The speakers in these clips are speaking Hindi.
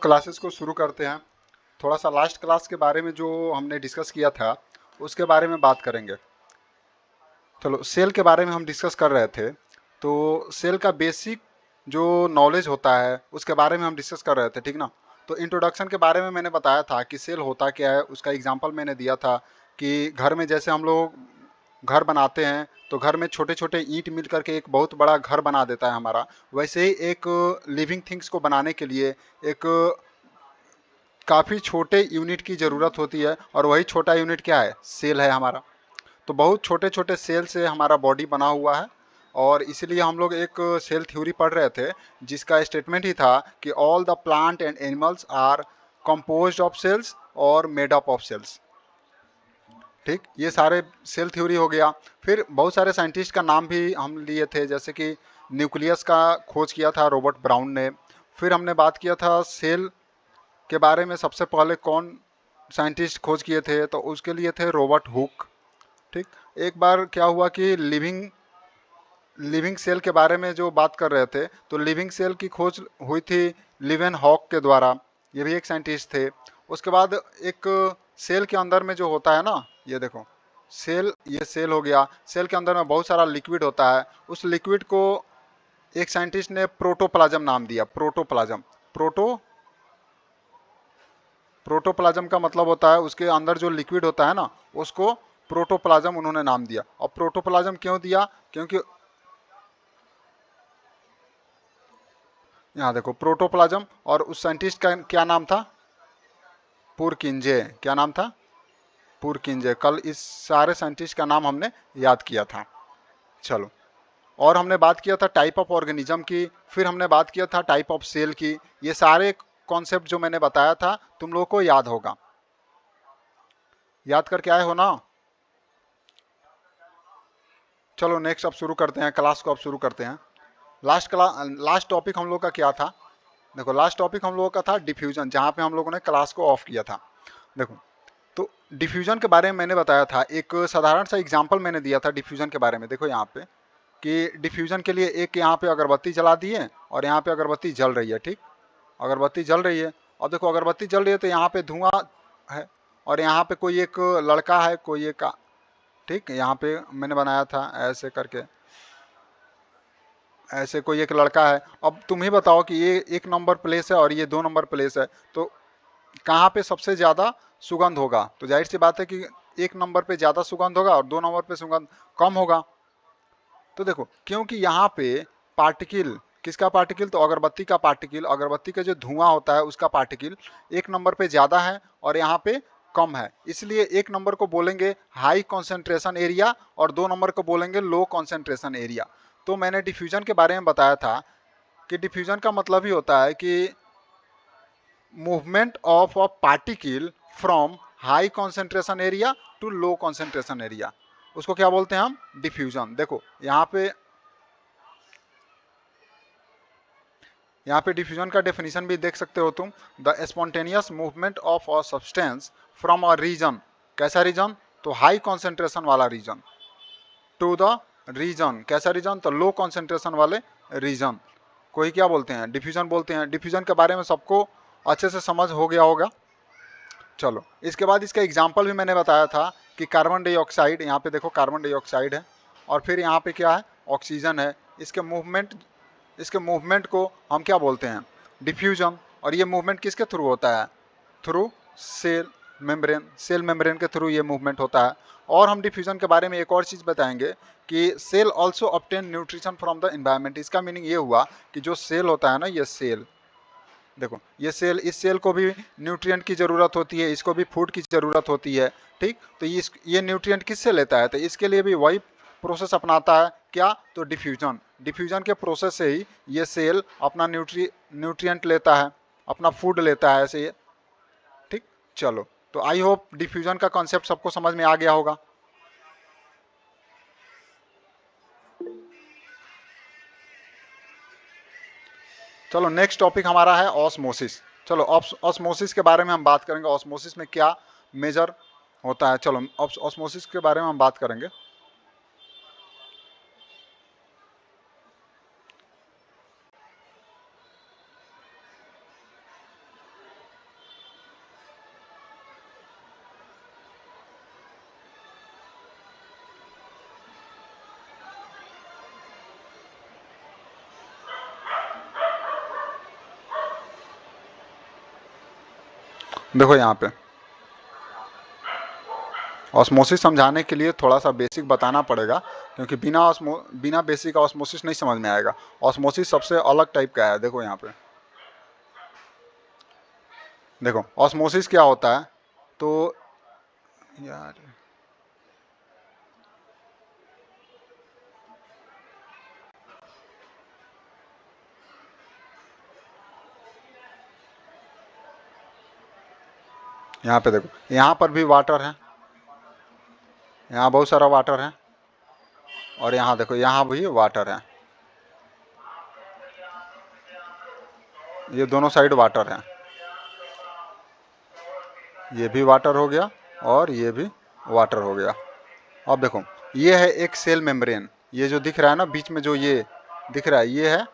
क्लासेस को शुरू करते हैं। थोड़ा सा लास्ट क्लास के बारे में जो हमने डिस्कस किया था उसके बारे में बात करेंगे। चलो, सेल के बारे में हम डिस्कस कर रहे थे, तो सेल का बेसिक जो नॉलेज होता है उसके बारे में हम डिस्कस कर रहे थे, ठीक ना। तो इंट्रोडक्शन के बारे में मैंने बताया था कि सेल होता क्या है, उसका एग्जांपल मैंने दिया था कि घर में जैसे हम लोग घर बनाते हैं तो घर में छोटे छोटे ईंट मिल करके एक बहुत बड़ा घर बना देता है हमारा। वैसे ही एक लिविंग थिंग्स को बनाने के लिए एक काफ़ी छोटे यूनिट की ज़रूरत होती है, और वही छोटा यूनिट क्या है, सेल है हमारा। तो बहुत छोटे छोटे सेल से हमारा बॉडी बना हुआ है, और इसीलिए हम लोग एक सेल थ्योरी पढ़ रहे थे जिसका स्टेटमेंट ही था कि all the plant and animals are composed of cells और मेड अप ऑफ सेल्स। ठीक, ये सारे सेल थ्योरी हो गया। फिर बहुत सारे साइंटिस्ट का नाम भी हम लिए थे, जैसे कि न्यूक्लियस का खोज किया था रॉबर्ट ब्राउन ने। फिर हमने बात किया था सेल के बारे में सबसे पहले कौन साइंटिस्ट खोज किए थे, तो उसके लिए थे रॉबर्ट हुक। ठीक, एक बार क्या हुआ कि लिविंग सेल के बारे में जो बात कर रहे थे, तो लिविंग सेल की खोज हुई थी लिवेन हॉक के द्वारा। ये भी एक साइंटिस्ट थे। उसके बाद एक सेल के अंदर में जो होता है ना, ये देखो सेल, ये सेल हो गया। सेल के अंदर में बहुत सारा लिक्विड होता है। उस लिक्विड को एक साइंटिस्ट ने प्रोटोप्लाज्म नाम दिया। प्रोटोप्लाज्म, प्रोटोप्लाज्म का मतलब होता है उसके अंदर जो लिक्विड होता है ना, उसको प्रोटोप्लाज्म उन्होंने नाम दिया। और प्रोटोप्लाज्म क्यों दिया, क्योंकि यहाँ देखो प्रोटोप्लाज्म, और उस साइंटिस्ट का क्या नाम था, पुरकिंजे। क्या नाम था, पुरकिंजे। कल इस सारे साइंटिस्ट का नाम हमने याद किया था। चलो, और हमने बात किया था टाइप ऑफ ऑर्गेनिज्म की, फिर हमने बात किया था टाइप ऑफ सेल की। ये सारे कॉन्सेप्ट जो मैंने बताया था तुम लोगों को याद होगा, याद करके आए हो ना। चलो नेक्स्ट अब शुरू करते हैं, क्लास को अब शुरू करते हैं। लास्ट टॉपिक हम लोग का क्या था, देखो लास्ट टॉपिक हम लोगों का था डिफ्यूजन, जहाँ पे हम लोगों ने क्लास को ऑफ किया था। देखो, तो डिफ्यूजन के बारे में मैंने बताया था, एक साधारण सा एग्जांपल मैंने दिया था डिफ्यूजन के बारे में। देखो यहाँ पे कि डिफ्यूजन के लिए एक यहाँ पे अगरबत्ती जला दी है, और यहाँ पे अगरबत्ती जल रही है। ठीक, अगरबत्ती जल रही है, और देखो अगरबत्ती जल रही है तो यहाँ पे धुआं है, और यहाँ पे कोई एक लड़का है, कोई एक, ठीक, यहाँ पे मैंने बनाया था ऐसे करके, ऐसे कोई एक लड़का है। अब तुम ही बताओ कि ये 1 नंबर प्लेस है और ये 2 नंबर प्लेस है, तो कहाँ पे सबसे ज़्यादा सुगंध होगा। तो जाहिर सी बात है कि 1 नंबर पे ज़्यादा सुगंध होगा और 2 नंबर पे सुगंध कम होगा। तो देखो, क्योंकि यहाँ पे पार्टिकल, किसका पार्टिकल, तो अगरबत्ती का पार्टिकल, अगरबत्ती का जो धुआं होता है उसका पार्टिकल 1 नंबर पे ज़्यादा है और यहाँ पे कम है, इसलिए 1 नंबर को बोलेंगे हाई कॉन्सेंट्रेशन एरिया और 2 नंबर को बोलेंगे लो कॉन्सेंट्रेशन एरिया। तो मैंने डिफ्यूजन के बारे में बताया था कि डिफ्यूजन का मतलब ही होता है कि movement of a particle from high concentration area to low concentration area, उसको क्या बोलते हैं हम, डिफ्यूजन। देखो यहाँ पे डिफ्यूजन का डेफिनेशन भी देख सकते हो तुम, the spontaneous movement of a substance from a region, कैसा रीजन, तो हाई कॉन्सेंट्रेशन वाला रीजन, टू द रीजन, कैसा रीजन, तो लो कॉन्सेंट्रेशन वाले रीजन को ही क्या बोलते हैं, डिफ्यूजन बोलते हैं। डिफ्यूजन के बारे में सबको अच्छे से समझ हो गया होगा। चलो, इसके बाद इसका एग्जाम्पल भी मैंने बताया था कि कार्बन डाइऑक्साइड, यहाँ पे देखो कार्बन डाइऑक्साइड है, और फिर यहाँ पे क्या है, ऑक्सीजन है। इसके मूवमेंट को हम क्या बोलते हैं, डिफ्यूजन। और ये मूवमेंट किसके थ्रू होता है, through cell membrane, cell membrane के थ्रू ये मूवमेंट होता है। और हम डिफ्यूजन के बारे में एक और चीज़ बताएंगे कि cell also obtain nutrition from the environment. इसका मीनिंग ये हुआ कि जो सेल होता है ना, ये सेल, देखो ये सेल, इस सेल को भी न्यूट्रिएंट की ज़रूरत होती है, इसको भी फूड की ज़रूरत होती है। ठीक, तो ये न्यूट्रिएंट किससे लेता है, तो इसके लिए भी वही प्रोसेस अपनाता है, क्या, तो डिफ्यूजन। डिफ्यूजन के प्रोसेस से ही ये सेल अपना न्यूट्रिएंट लेता है, अपना फूड लेता है ऐसे ये। ठीक, चलो, तो आई होप डिफ्यूजन का कॉन्सेप्ट सबको समझ में आ गया होगा। चलो नेक्स्ट टॉपिक हमारा है ऑस्मोसिस। चलो ऑस्मोसिस के बारे में हम बात करेंगे, ऑस्मोसिस में क्या मेजर होता है। चलो ऑस्मोसिस के बारे में हम बात करेंगे। देखो यहाँ पे ऑस्मोसिस समझाने के लिए थोड़ा सा बेसिक बताना पड़ेगा, क्योंकि बिना बेसिक ऑस्मोसिस नहीं समझ में आएगा। ऑस्मोसिस सबसे अलग टाइप का है। देखो यहाँ पे, देखो ऑस्मोसिस क्या होता है। तो यार यहाँ पे देखो, यहाँ पर भी वाटर है, यहाँ बहुत सारा वाटर है, और यहाँ देखो यहाँ भी वाटर है। ये दोनों साइड वाटर है, ये भी वाटर हो गया और ये भी वाटर हो गया। अब देखो, ये है एक सेल मेम्ब्रेन। ये जो दिख रहा है ना बीच में, जो ये दिख रहा है, ये है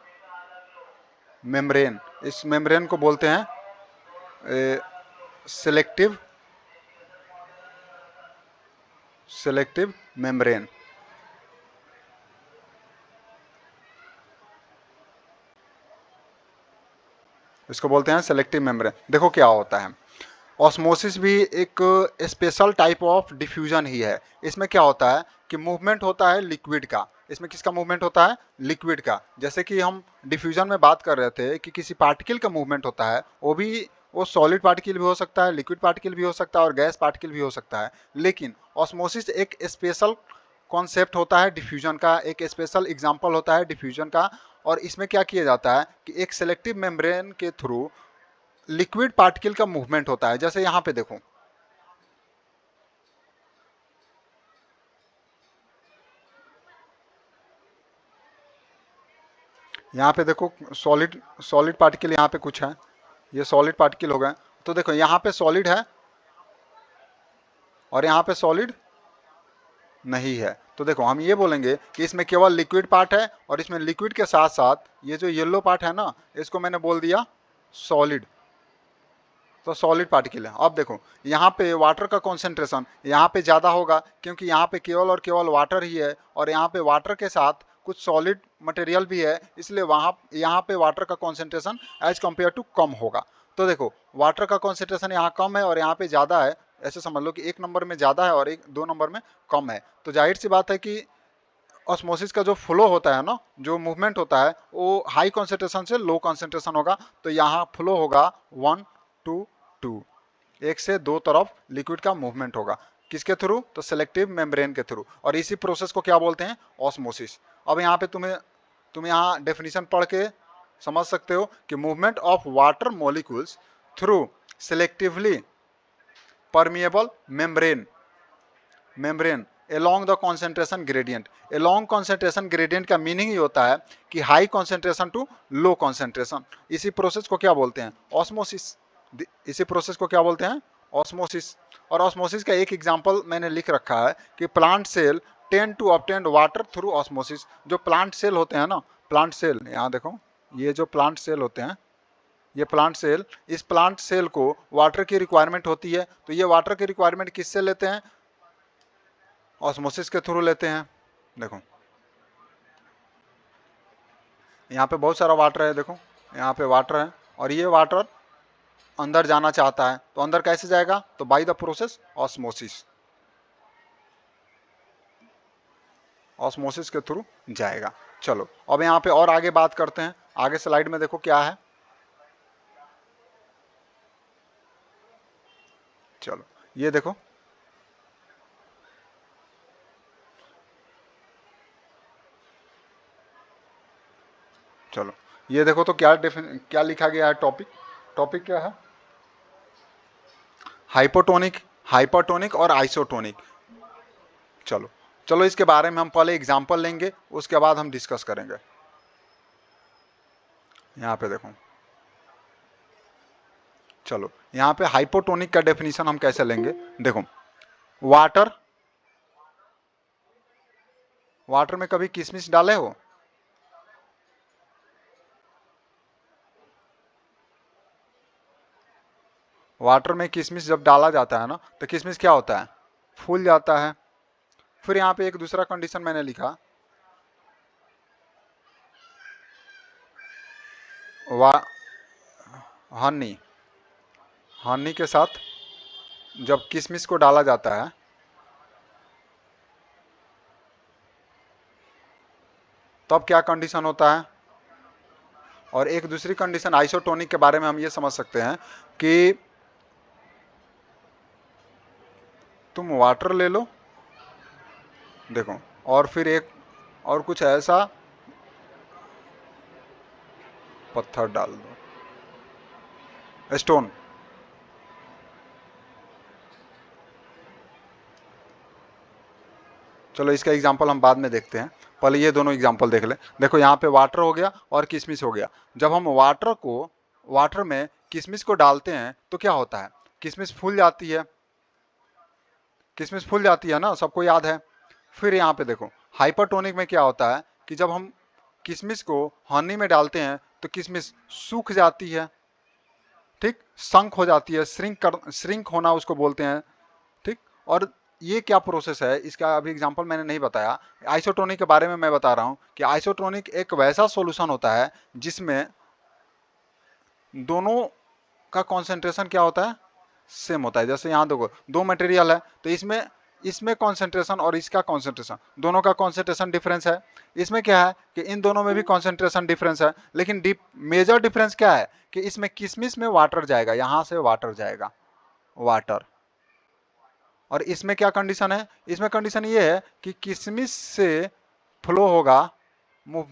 मेम्ब्रेन। इस मेम्ब्रेन को बोलते हैं सिलेक्टिव सिलेक्टिव मेम्ब्रेन। इसको बोलते हैं सेलेक्टिव मेम्ब्रेन। देखो क्या होता है, ऑस्मोसिस भी एक स्पेशल टाइप ऑफ डिफ्यूजन ही है। इसमें क्या होता है कि मूवमेंट होता है लिक्विड का। इसमें किसका मूवमेंट होता है? लिक्विड का। जैसे कि हम डिफ्यूजन में बात कर रहे थे कि किसी पार्टिकल का मूवमेंट होता है, वो सॉलिड पार्टिकल भी हो सकता है, लिक्विड पार्टिकल भी हो सकता है और गैस पार्टिकल भी हो सकता है। लेकिन ऑस्मोसिस एक स्पेशल कॉन्सेप्ट होता है डिफ्यूजन का, एक स्पेशल एग्जाम्पल होता है डिफ्यूजन का। और इसमें क्या किया जाता है कि एक सेलेक्टिव मेम्ब्रेन के थ्रू लिक्विड पार्टिकल का मूवमेंट होता है। जैसे यहाँ पे देखो, यहाँ पे देखो सॉलिड सॉलिड पार्टिकल यहाँ पे कुछ है, ये सॉलिड पार्टिकल हो गए। तो देखो यहाँ पे सॉलिड है और यहाँ पे सॉलिड नहीं है। तो देखो हम ये बोलेंगे कि इसमें केवल लिक्विड पार्ट है, और इसमें लिक्विड के साथ साथ ये जो येलो पार्ट है ना, इसको मैंने बोल दिया सॉलिड। तो सॉलिड पार्टिकल है। अब देखो यहाँ पे वाटर का कॉन्सेंट्रेशन यहाँ पे ज़्यादा होगा, क्योंकि यहाँ पे केवल और केवल वाटर ही है, और यहाँ पे वाटर के साथ कुछ सॉलिड मटेरियल भी है, इसलिए वहाँ यहाँ पे वाटर का कॉन्सेंट्रेशन एज कम्पेयर टू कम होगा। तो देखो वाटर का कॉन्सेंट्रेशन यहाँ कम है और यहाँ पे ज़्यादा है। ऐसे समझ लो कि एक नंबर में ज़्यादा है और एक दो नंबर में कम है। तो जाहिर सी बात है कि ऑस्मोसिस का जो फ्लो होता है ना, जो मूवमेंट होता है, वो हाई कॉन्सेंट्रेशन से लो कॉन्सेंट्रेशन होगा। तो यहाँ फ्लो होगा 1 to 2, एक से दो तरफ लिक्विड का मूवमेंट होगा। किसके थ्रू? तो सेलेक्टिव मेम्ब्रेन के थ्रू। और इसी प्रोसेस को क्या बोलते हैं? ऑस्मोसिस। अब यहाँ पे तुम यहाँ डेफिनेशन पढ़ के समझ सकते हो कि movement of water molecules through selectively permeable membrane along the concentration gradient. along concentration gradient का मीनिंग ही होता है कि high concentration to low concentration. इसी प्रोसेस को क्या बोलते हैं? ऑस्मोसिस। इसी प्रोसेस को क्या बोलते हैं? ऑस्मोसिस। और ऑस्मोसिस का एक एग्जांपल मैंने लिख रखा है कि plant cell tend to obtain water through osmosis. जो प्लांट सेल होते हैं ना, प्लांट सेल, यहाँ देखो, ये जो प्लांट सेल होते हैं, ये प्लांट सेल, इस प्लांट सेल को वाटर की रिक्वायरमेंट होती है। तो ये वाटर की रिक्वायरमेंट किससे लेते हैं? ऑस्मोसिस के थ्रू लेते हैं। देखो यहाँ पे बहुत सारा वाटर है, देखो यहाँ पे वाटर है, और ये वाटर अंदर जाना चाहता है। तो अंदर कैसे जाएगा? तो by the process osmosis. Osmosis के थ्रू जाएगा। चलो अब यहाँ पे और आगे बात करते हैं। आगे स्लाइड में देखो क्या है। चलो ये देखो, चलो ये देखो तो क्या लिखा गया है? टॉपिक, टॉपिक क्या है? हाइपोटोनिक, हाइपरटोनिक और आइसोटोनिक। चलो चलो इसके बारे में हम पहले एग्जांपल लेंगे, उसके बाद हम डिस्कस करेंगे। यहाँ पे देखो, चलो यहाँ पे हाइपोटोनिक का डेफिनेशन हम कैसे लेंगे? देखो वाटर, वाटर में कभी किशमिश डाले हो? वाटर में किशमिश जब डाला जाता है ना, तो किशमिश क्या होता है? फूल जाता है। फिर यहाँ पे एक दूसरा कंडीशन मैंने लिखा, वा हनी, हनी के साथ जब किशमिश को डाला जाता है तब क्या कंडीशन होता है। और एक दूसरी कंडीशन आइसोटोनिक के बारे में हम ये समझ सकते हैं कि तुम वाटर ले लो, देखो, और फिर एक और कुछ ऐसा पत्थर डाल दो, स्टोन। चलो इसका एग्जांपल हम बाद में देखते हैं, पहले ये दोनों एग्जांपल देख लें। देखो यहाँ पे वाटर हो गया और किशमिश हो गया। जब हम वाटर में किशमिश को डालते हैं तो क्या होता है, किशमिश फूल जाती है, किशमिश फूल जाती है ना, सबको याद है। फिर यहाँ पे देखो हाइपरटोनिक में क्या होता है कि जब हम किशमिश को हनी में डालते हैं तो किशमिश सूख जाती है, ठीक, संक हो जाती है, श्रिंक होना उसको बोलते हैं, ठीक। और ये क्या प्रोसेस है, इसका अभी एग्जांपल मैंने नहीं बताया। आइसोटोनिक के बारे में मैं बता रहा हूँ कि आइसोटोनिक एक वैसा सॉल्यूशन होता है जिसमें दोनों का कॉन्सेंट्रेशन क्या होता है, सेम होता है। जैसे यहाँ देखो दो मटेरियल है तो इसमें इसमें कॉन्सेंट्रेशन और इसका कॉन्सेंट्रेशन, दोनों का कॉन्सेंट्रेशन डिफरेंस है। इसमें क्या है कि इन दोनों में भी कॉन्सेंट्रेशन डिफरेंस है, लेकिन मेजर डिफरेंस क्या है कि इसमें किशमिश में वाटर जाएगा, यहां से वाटर जाएगा, वाटर। और इसमें क्या कंडीशन है, इसमें कंडीशन ये है कि किशमिश से फ्लो होगा, मूव,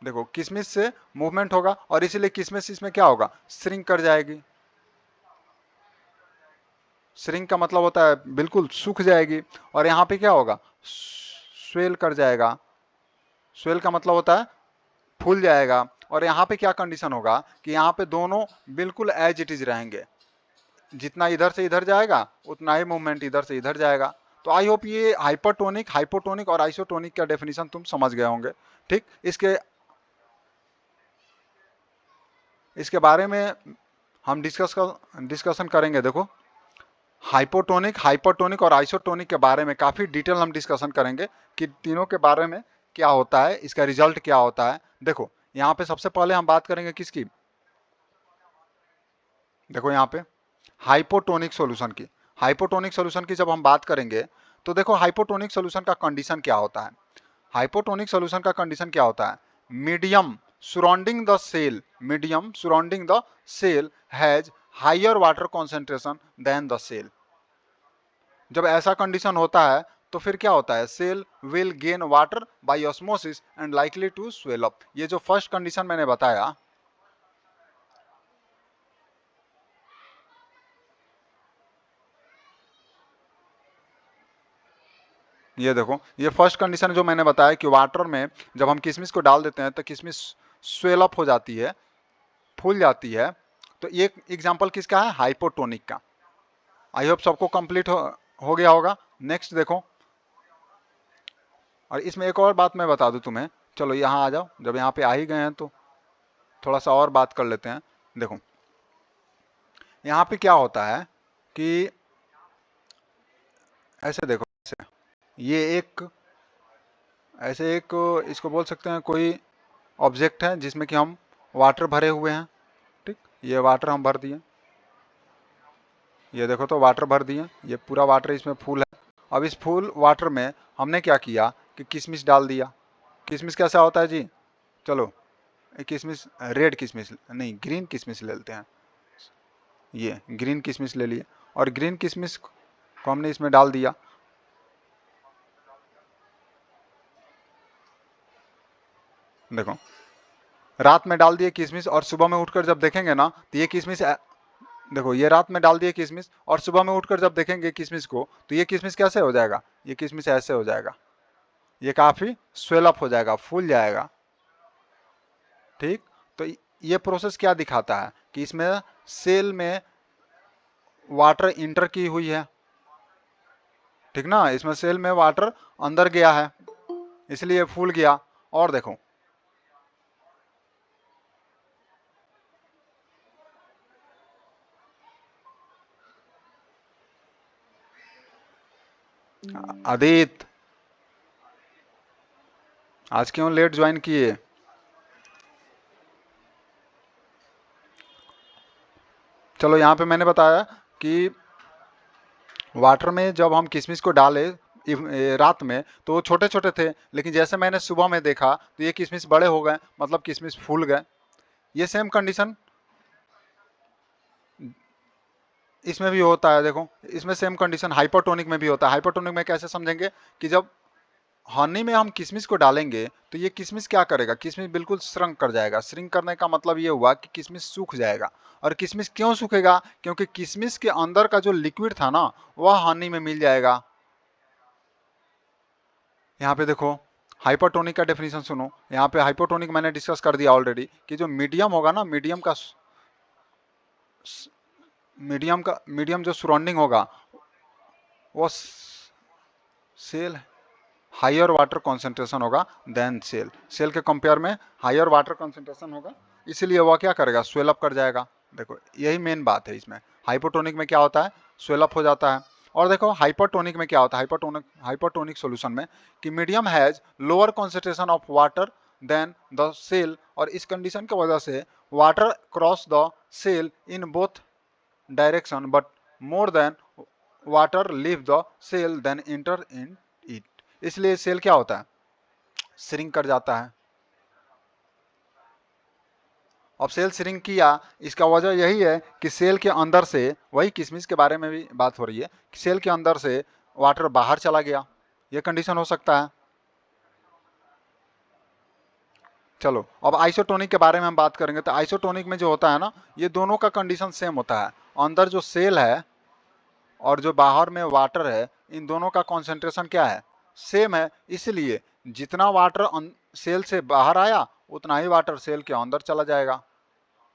देखो किशमिश से मूवमेंट होगा और इसीलिए किशमिश इसमें क्या होगा, श्रिंक कर जाएगी। श्रिंक का मतलब होता है बिल्कुल सूख जाएगी। और यहाँ पे क्या होगा, स्वेल कर जाएगा। स्वेल का मतलब होता है फूल जाएगा। और यहाँ पे क्या कंडीशन होगा कि यहाँ पे दोनों बिल्कुल एज इट इज रहेंगे, जितना इधर से इधर जाएगा उतना ही मूवमेंट इधर से इधर जाएगा। तो आई होप ये हाइपरटोनिक, हाइपोटोनिक और आइसोटोनिक का डेफिनेशन तुम समझ गए होंगे, ठीक। इसके बारे में हम डिस्कशन करेंगे। देखो हाइपोटोनिक, हाइपरटोनिक और आइसोटोनिक के बारे में काफी डिटेल हम डिस्कशन करेंगे कि तीनों के बारे में क्या होता है, इसका रिजल्ट क्या होता है। देखो यहाँ पे सबसे पहले हम बात करेंगे किसकी, देखो यहाँ पे हाइपोटोनिक सॉल्यूशन की। हाइपोटोनिक सॉल्यूशन की जब हम बात करेंगे तो देखो हाइपोटोनिक सॉल्यूशन का कंडीशन क्या होता है। हाइपोटोनिक सॉल्यूशन का कंडीशन क्या होता है, medium surrounding the cell, medium surrounding the cell has higher water concentration than the cell. जब ऐसा कंडीशन होता है तो फिर क्या होता है, cell will gain water by osmosis and likely to swell up. ये जो फर्स्ट कंडीशन मैंने बताया, ये देखो ये फर्स्ट कंडीशन जो मैंने बताया कि वाटर में जब हम किशमिश को डाल देते हैं तो किशमिश स्वेल अप हो जाती है, फूल जाती है। तो ये एग्जांपल किसका है, हाइपोटोनिक का। आई होप सबको कंप्लीट हो गया होगा। नेक्स्ट देखो, और इसमें एक और बात मैं बता दूं तुम्हें, चलो यहाँ आ जाओ, जब यहाँ पे आ ही गए हैं तो थोड़ा सा और बात कर लेते हैं। देखो यहाँ पे क्या होता है कि ऐसे देखो, ऐसे ये एक, ऐसे एक इसको बोल सकते हैं कोई ऑब्जेक्ट है जिसमें कि हम वाटर भरे हुए हैं, ठीक। ये वाटर हम भर दिए, ये देखो तो वाटर भर दिए, ये पूरा वाटर इसमें फुल है। अब इस फुल वाटर में हमने क्या किया कि किशमिश डाल दिया। किशमिश कैसा होता है जी, चलो किशमिश, रेड किशमिश नहीं, ग्रीन किशमिश ले लेते हैं। ये ग्रीन किशमिश ले लिए और ग्रीन किशमिश को हमने इसमें डाल दिया। देखो रात में डाल दिए किशमिश और सुबह में उठकर जब देखेंगे ना तो ये किशमिश, देखो ये रात में डाल दिए किशमिश और सुबह में उठकर जब देखेंगे किशमिश को तो ये किशमिश कैसे हो जाएगा, ये किशमिश ऐसे हो जाएगा, ये काफी स्वेलअप हो जाएगा, फूल जाएगा, ठीक। तो ये प्रोसेस क्या दिखाता है कि इसमें सेल में वाटर इंटर की हुई है, ठीक ना, इसमें सेल में वाटर अंदर गया है इसलिए फूल गया। और देखो आदित्य, आज क्यों लेट ज्वाइन किए। चलो यहाँ पे मैंने बताया कि वाटर में जब हम किशमिश को डाले रात में तो वो छोटे छोटे थे, लेकिन जैसे मैंने सुबह में देखा तो ये किशमिश बड़े हो गए, मतलब किशमिश फूल गए। ये सेम कंडीशन इसमें भी होता है। देखो इसमें सेम कंडीशन हाइपरटोनिक में भी होता है। हाइपरटोनिक में कैसे समझेंगे कि जब हनी में हम किशमिश को डालेंगे तो ये किशमिश क्या करेगा, किशमिश बिल्कुल श्रंक कर जाएगा। श्रिंक करने का मतलब ये हुआ कि किशमिश सूख जाएगा। और किशमिश क्यों सूखेगा, क्योंकि किशमिश के अंदर का जो लिक्विड था ना वह हनी में मिल जाएगा। यहाँ पे देखो हाइपरटोनिक का डेफिनेशन सुनो। यहाँ पे हाइपरटोनिक मैंने डिस्कस कर दिया ऑलरेडी कि जो मीडियम होगा ना, मीडियम जो सराउंडिंग होगा वो सेल हायर वाटर कॉन्सेंट्रेशन होगा देन सेल। सेल के कंपेयर में हायर वाटर कॉन्सेंट्रेशन होगा, इसीलिए वह क्या करेगा, स्वेल अप कर जाएगा। देखो यही मेन बात है इसमें। हाइपोटोनिक में क्या होता है, स्वेल अप हो जाता है। और देखो हाइपरटोनिक में क्या होता है, हाइपरटोनिक सॉल्यूशन में कि medium has lower concentration of water than the cell, और इस कंडीशन की वजह से water cross the cell in both direction but more than water leave the cell than enter in it. इसलिए सेल क्या होता है, श्रिंक कर जाता है। अब सेल श्रिंक किया, इसका वजह यही है कि सेल के अंदर से, वही किशमिश के बारे में भी बात हो रही है, कि सेल के अंदर से वाटर बाहर चला गया। ये कंडीशन हो सकता है। चलो अब आइसोटोनिक के बारे में हम बात करेंगे। तो आइसोटोनिक में जो होता है ना, ये दोनों का कंडीशन सेम होता है। अंदर जो सेल है और जो बाहर में वाटर है, इन दोनों का कॉन्सेंट्रेशन क्या है, सेम है। इसलिए जितना वाटर सेल से बाहर आया उतना ही वाटर सेल के अंदर चला जाएगा।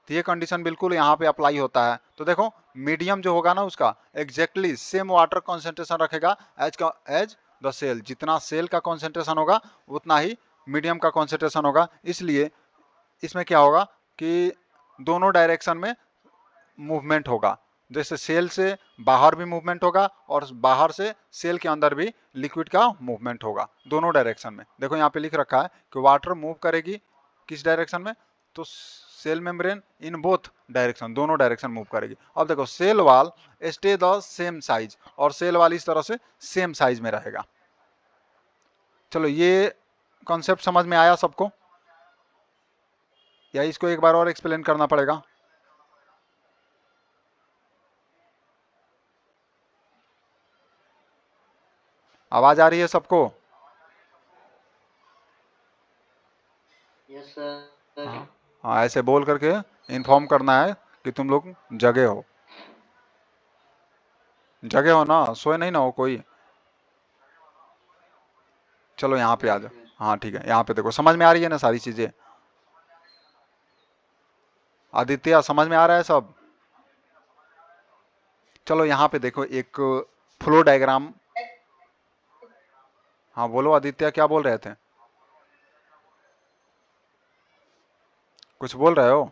तो ये कंडीशन बिल्कुल यहाँ पे अप्लाई होता है। तो देखो मीडियम जो होगा ना उसका एग्जैक्टली सेम वाटर कॉन्सेंट्रेशन रखेगा एज द सेल। जितना सेल का कॉन्सेंट्रेशन होगा उतना ही मीडियम का कॉन्सेंट्रेशन होगा। इसलिए इसमें क्या होगा कि दोनों डायरेक्शन में मूवमेंट होगा। जैसे सेल से बाहर भी मूवमेंट होगा और बाहर से सेल के अंदर भी लिक्विड का मूवमेंट होगा, दोनों डायरेक्शन में। देखो यहाँ पे लिख रखा है कि वाटर मूव करेगी किस डायरेक्शन में, तो cell membrane in both direction, दोनों डायरेक्शन मूव करेगी। अब देखो cell wall stay the same size, और सेल वाल इस तरह से सेम साइज में रहेगा। चलो ये कॉन्सेप्ट समझ में आया सबको, या इसको एक बार और एक्सप्लेन करना पड़ेगा। आवाज आ रही है सबको? Yes sir. हाँ हाँ, ऐसे बोल करके इन्फॉर्म करना है कि तुम लोग जगे हो। जगे हो ना, सोए नहीं ना हो कोई? चलो यहाँ पे आ नहीं जाओ। सर। हाँ ठीक है, यहाँ पे देखो समझ में आ रही है ना सारी चीजें? आदित्य समझ में आ रहा है सब? चलो यहाँ पे देखो एक फ्लो डायग्राम। हाँ बोलो आदित्य, क्या बोल रहे थे? कुछ बोल रहे हो?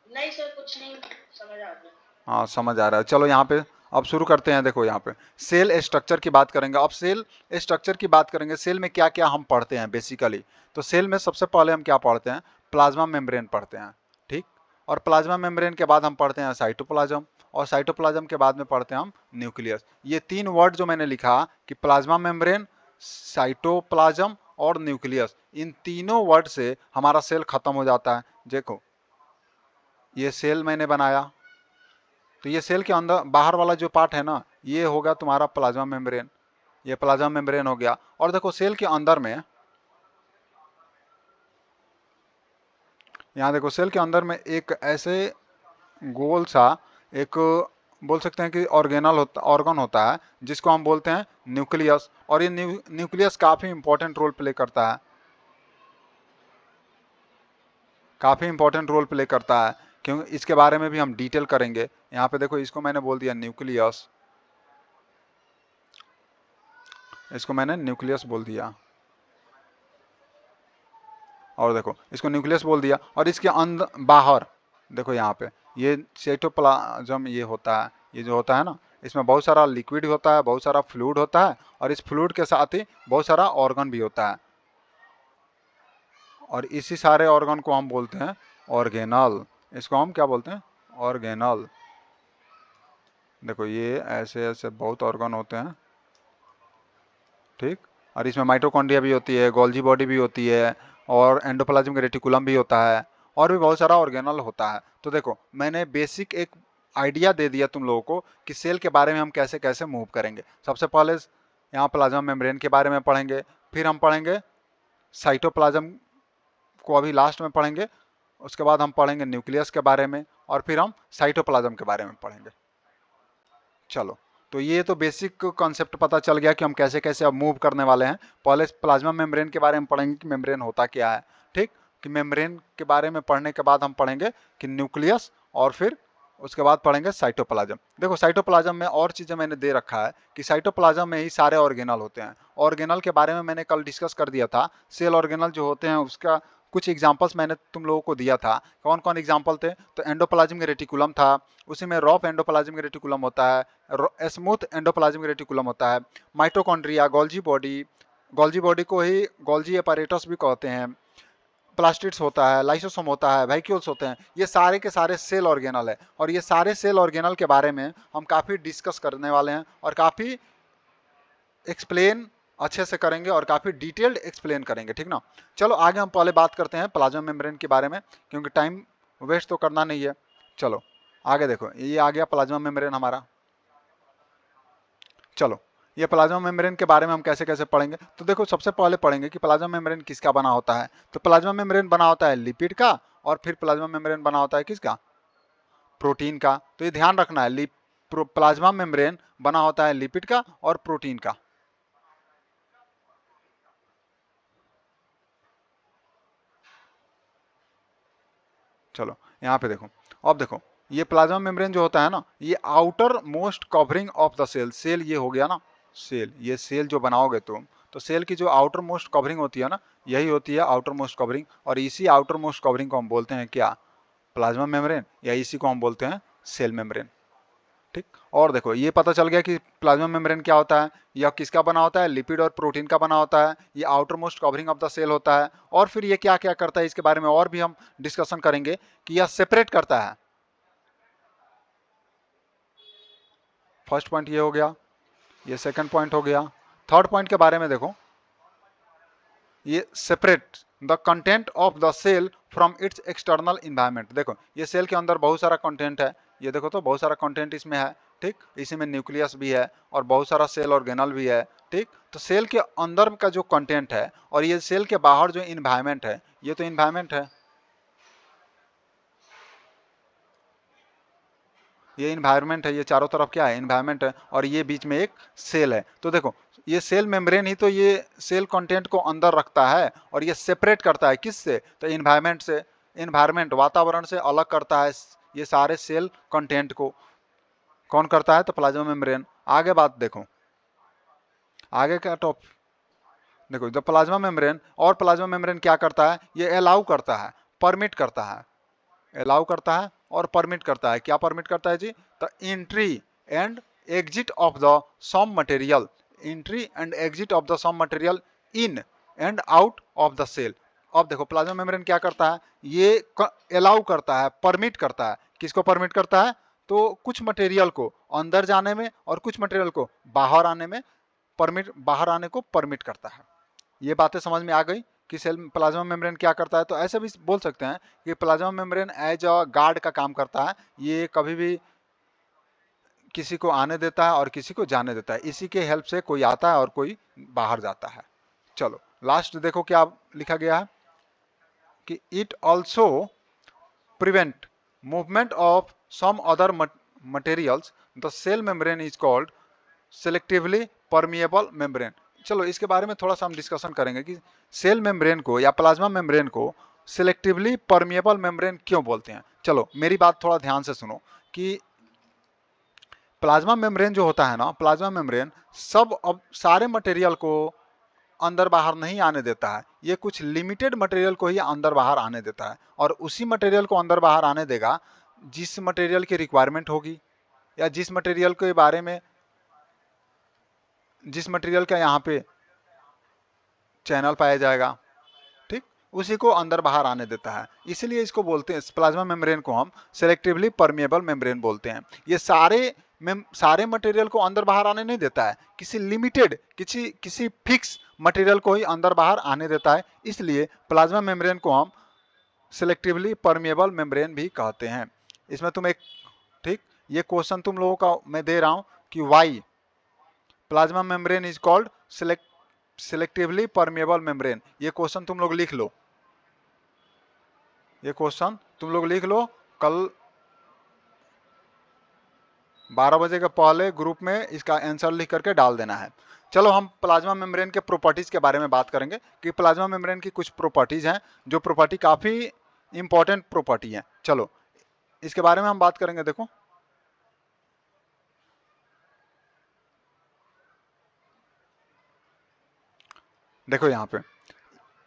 नहीं सर, कुछ नहीं, समझ आ गया। हाँ समझ आ रहा है। चलो यहाँ पे अब शुरू करते हैं। देखो यहाँ पे सेल स्ट्रक्चर की बात करेंगे। अब सेल स्ट्रक्चर की बात करेंगे, सेल में क्या क्या हम पढ़ते हैं बेसिकली। तो सेल में सबसे पहले हम क्या पढ़ते हैं, प्लाज्मा मेम्ब्रेन पढ़ते हैं, ठीक। और प्लाज्मा मेम्ब्रेन के बाद हम पढ़ते हैं साइटोप्लाज्म, और साइटोप्लाज्म के बाद में पढ़ते हैं हम न्यूक्लियस। ये तीन वर्ड जो मैंने लिखा कि प्लाज्मा मेम्ब्रेन, साइटोप्लाज्म और न्यूक्लियस, इन तीनों वर्ड से हमारा सेल खत्म हो जाता है। देखो ये सेल मैंने बनाया, तो ये सेल के अंदर बाहर वाला जो पार्ट है ना, ये होगा तुम्हारा प्लाज्मा मेम्ब्रेन। ये प्लाज्मा मेम्ब्रेन हो गया। और देखो सेल के अंदर में, यहाँ देखो सेल के अंदर में एक ऐसे गोल सा एक, बोल सकते हैं कि ऑर्गन होता है, जिसको हम बोलते हैं न्यूक्लियस। और ये न्यूक्लियस काफी इंपॉर्टेंट रोल प्ले करता है, काफी इंपॉर्टेंट रोल प्ले करता है, क्योंकि इसके बारे में भी हम डिटेल करेंगे। यहाँ पे देखो इसको मैंने बोल दिया न्यूक्लियस, इसको मैंने न्यूक्लियस बोल दिया, और देखो इसको न्यूक्लियस बोल दिया। और इसके अंदर बाहर देखो यहाँ पे ये साइटोप्लाज्म ये होता है, ये जो होता है ना, इसमें बहुत सारा लिक्विड होता है, बहुत सारा फ्लूइड होता है, और इस फ्लूइड के साथ ही बहुत सारा ऑर्गन भी होता है। और इसी सारे ऑर्गन को हम बोलते हैं ऑर्गेनल। इसको हम क्या बोलते हैं, ऑर्गेनल। देखो ये ऐसे ऐसे बहुत ऑर्गन होते हैं, ठीक। और इसमें माइटोकॉन्ड्रिया भी होती है, गोल्जी बॉडी भी होती है, और एंडोप्लाज्मिक रेटिकुलम भी होता है, और भी बहुत सारा ऑर्गेनल होता है। तो देखो मैंने बेसिक एक आइडिया दे दिया तुम लोगों को कि सेल के बारे में हम कैसे कैसे मूव करेंगे। सबसे पहले यहाँ प्लाज्मा मेम्ब्रेन के बारे में पढ़ेंगे, फिर हम पढ़ेंगे साइटोप्लाज्म को अभी लास्ट में पढ़ेंगे, उसके बाद हम पढ़ेंगे न्यूक्लियस के बारे में, और फिर हम साइटोप्लाज्म के बारे में पढ़ेंगे। चलो, तो ये तो बेसिक कॉन्सेप्ट पता चल गया कि हम कैसे कैसे अब मूव करने वाले हैं। पहले प्लाज्मा मेम्ब्रेन के बारे में पढ़ेंगे कि मेम्ब्रेन होता क्या है, ठीक। कि मेम्ब्रेन के बारे में पढ़ने के बाद हम पढ़ेंगे कि न्यूक्लियस, और फिर उसके बाद पढ़ेंगे साइटोप्लाज्म। देखो साइटोप्लाज्म में और चीजें मैंने दे रखा है कि साइटोप्लाज्म में ही सारे ऑर्गेनल होते हैं। ऑर्गेनल के बारे में मैंने कल डिस्कस कर दिया था। सेल ऑर्गेनल जो होते हैं उसका कुछ एग्जांपल्स मैंने तुम लोगों को दिया था। कौन कौन एग्जांपल थे, तो एंडोप्लाज्मिक रेटिकुलम था, उसी में रॉफ एंडोप्लाज्मिक रेटिकुलम होता है, स्मूथ एंडोप्लाज्मिक रेटिकुलम होता है, माइटोकॉन्ड्रिया, गोल्जी बॉडी को ही गोल्जी एपैरेटस भी कहते हैं, प्लास्टिड्स होता है, लाइसोसोम होता है, वैक्यूल्स होते हैं। ये सारे के सारे सेल ऑर्गेनल है, और ये सारे सेल ऑर्गेनल के बारे में हम काफी डिस्कस करने वाले हैं, और काफी एक्सप्लेन अच्छे से करेंगे, और काफी डिटेल्ड एक्सप्लेन करेंगे, ठीक ना। चलो आगे हम पहले बात करते हैं प्लाज्मा मेम्ब्रेन के बारे में, क्योंकि टाइम वेस्ट तो करना नहीं है। चलो आगे देखो, ये आ गया प्लाज्मा मेम्ब्रेन हमारा। चलो, ये प्लाज्मा मेम्ब्रेन के बारे में हम कैसे कैसे पढ़ेंगे, तो देखो सबसे पहले पढ़ेंगे कि प्लाज्मा मेम्ब्रेन किसका बना होता है। तो प्लाज्मा मेम्ब्रेन बना होता है लिपिड का, और फिर प्लाज्मा मेम्ब्रेन बना होता है किसका, प्रोटीन का। तो ये ध्यान रखना है, प्लाज्मा मेम्ब्रेन बना होता है लिपिड का और प्रोटीन का। चलो यहाँ पे देखो, अब देखो ये प्लाज्मा मेम्ब्रेन जो होता है ना, ये outermost covering of the cell. Cell ये हो गया ना, सेल, ये सेल जो बनाओगे तुम, तो सेल की जो आउटर मोस्ट कवरिंग होती है ना, यही होती है आउटर मोस्ट कवरिंग। और इसी आउटर मोस्ट कवरिंग को हम बोलते हैं क्या, प्लाज्मा मेम्ब्रेन, या इसी को हम बोलते हैं सेल मेम्ब्रेन, ठीक। और देखो ये पता चल गया कि प्लाज्मा मेम्ब्रेन क्या होता है, यह किसका बना होता है, लिपिड और प्रोटीन का बना होता है, ये outermost covering of the cell होता है। और फिर ये क्या क्या करता है, इसके बारे में और भी हम डिस्कशन करेंगे कि यह सेपरेट करता है। फर्स्ट पॉइंट ये हो गया, ये सेकंड पॉइंट हो गया। थर्ड पॉइंट के बारे में देखो, ये separate the content of the cell from its external environment. देखो ये सेल के अंदर बहुत सारा कंटेंट है, ये देखो तो बहुत सारा कंटेंट इसमें है, ठीक। इसी में न्यूक्लियस भी है, और बहुत सारा सेल ऑर्गेनल भी है, ठीक। तो सेल के अंदर का जो कंटेंट है, और ये सेल के बाहर जो इन्वायरमेंट है, ये तो इन्वायरमेंट है, ये इन्वायरमेंट है, ये चारों तरफ क्या है, इन्वायरमेंट है, और ये बीच में एक सेल है। तो देखो ये सेल मेम्ब्रेन ही तो ये सेल कंटेंट को अंदर रखता है, और ये सेपरेट करता है किससे, तो इन्वायरमेंट से। इन्वायरमेंट वातावरण से अलग करता है ये सारे सेल कंटेंट को। कौन करता है, तो प्लाज्मा मेम्ब्रेन। आगे बात देखो, आगे का टॉप देखो, द प्लाज्मा मेम्ब्रेन, और प्लाज्मा मेम्ब्रेन क्या करता है, ये अलाउ करता है, परमिट करता है, अलाउ करता है और परमिट करता है। क्या परमिट करता है जी, the entry and exit of the some material, entry and exit of the some material in and out of the cell. अब देखो प्लाज्मा मेम्ब्रेन क्या करता है, ये अलाउ करता है, परमिट करता है। किसको परमिट करता है, तो कुछ मटेरियल को अंदर जाने में, और कुछ मटेरियल को बाहर आने में, परमिट, बाहर आने को परमिट करता है। ये बातें समझ में आ गई कि सेल प्लाज्मा मेम्ब्रेन क्या करता है। तो ऐसे भी बोल सकते हैं कि plasma membrane as a guard का काम करता है, ये कभी भी किसी को आने देता है और किसी को जाने देता है, इसी के हेल्प से कोई आता है और कोई बाहर जाता है। चलो लास्ट देखो क्या लिखा गया है कि it also prevent movement of some other materials, the cell membrane is called selectively permeable membrane. चलो इसके बारे में थोड़ा सा हम डिस्कशन करेंगे कि सेल मेम्ब्रेन को या प्लाज्मा मेम्ब्रेन को सिलेक्टिवली परमिएबल मेम्ब्रेन क्यों बोलते हैं। चलो मेरी बात थोड़ा ध्यान से सुनो कि प्लाज्मा मेम्ब्रेन जो होता है ना, प्लाज्मा मेम्ब्रेन सब अब सारे मटेरियल को अंदर बाहर नहीं आने देता है, ये कुछ लिमिटेड मटेरियल को ही अंदर बाहर आने देता है, और उसी मटेरियल को अंदर बाहर आने देगा जिस मटेरियल की रिक्वायरमेंट होगी, या जिस मटेरियल के बारे में, जिस मटेरियल का यहाँ पे चैनल पाया जाएगा, ठीक। उसी को अंदर बाहर आने देता है, इसलिए इसको बोलते हैं, प्लाज्मा मेम्ब्रेन को हम सिलेक्टिवली परमिएबल मेम्ब्रेन बोलते हैं। ये सारे मटेरियल को अंदर बाहर आने नहीं देता है, किसी लिमिटेड किसी फिक्स मटेरियल को ही अंदर बाहर आने देता है, इसलिए प्लाज्मा मेम्ब्रेन को हम सिलेक्टिवली परमिएबल मेम्ब्रेन भी कहते हैं। इसमें तुम एक ठीक ये क्वेश्चन तुम लोगों का मैं दे रहा हूं कि why plasma membrane is called selectively permeable membrane, ये क्वेश्चन तुम लोग लिख लो, ये क्वेश्चन तुम लोग लिख लो, कल 12 बजे के पहले ग्रुप में इसका आंसर लिख करके डाल देना है। चलो हम प्लाज्मा मेम्ब्रेन के प्रॉपर्टीज के बारे में बात करेंगे कि प्लाज्मा मेम्ब्रेन की कुछ प्रॉपर्टीज हैं जो प्रॉपर्टी काफी इंपॉर्टेंट प्रॉपर्टी है। चलो इसके बारे में हम बात करेंगे। देखो यहाँ पे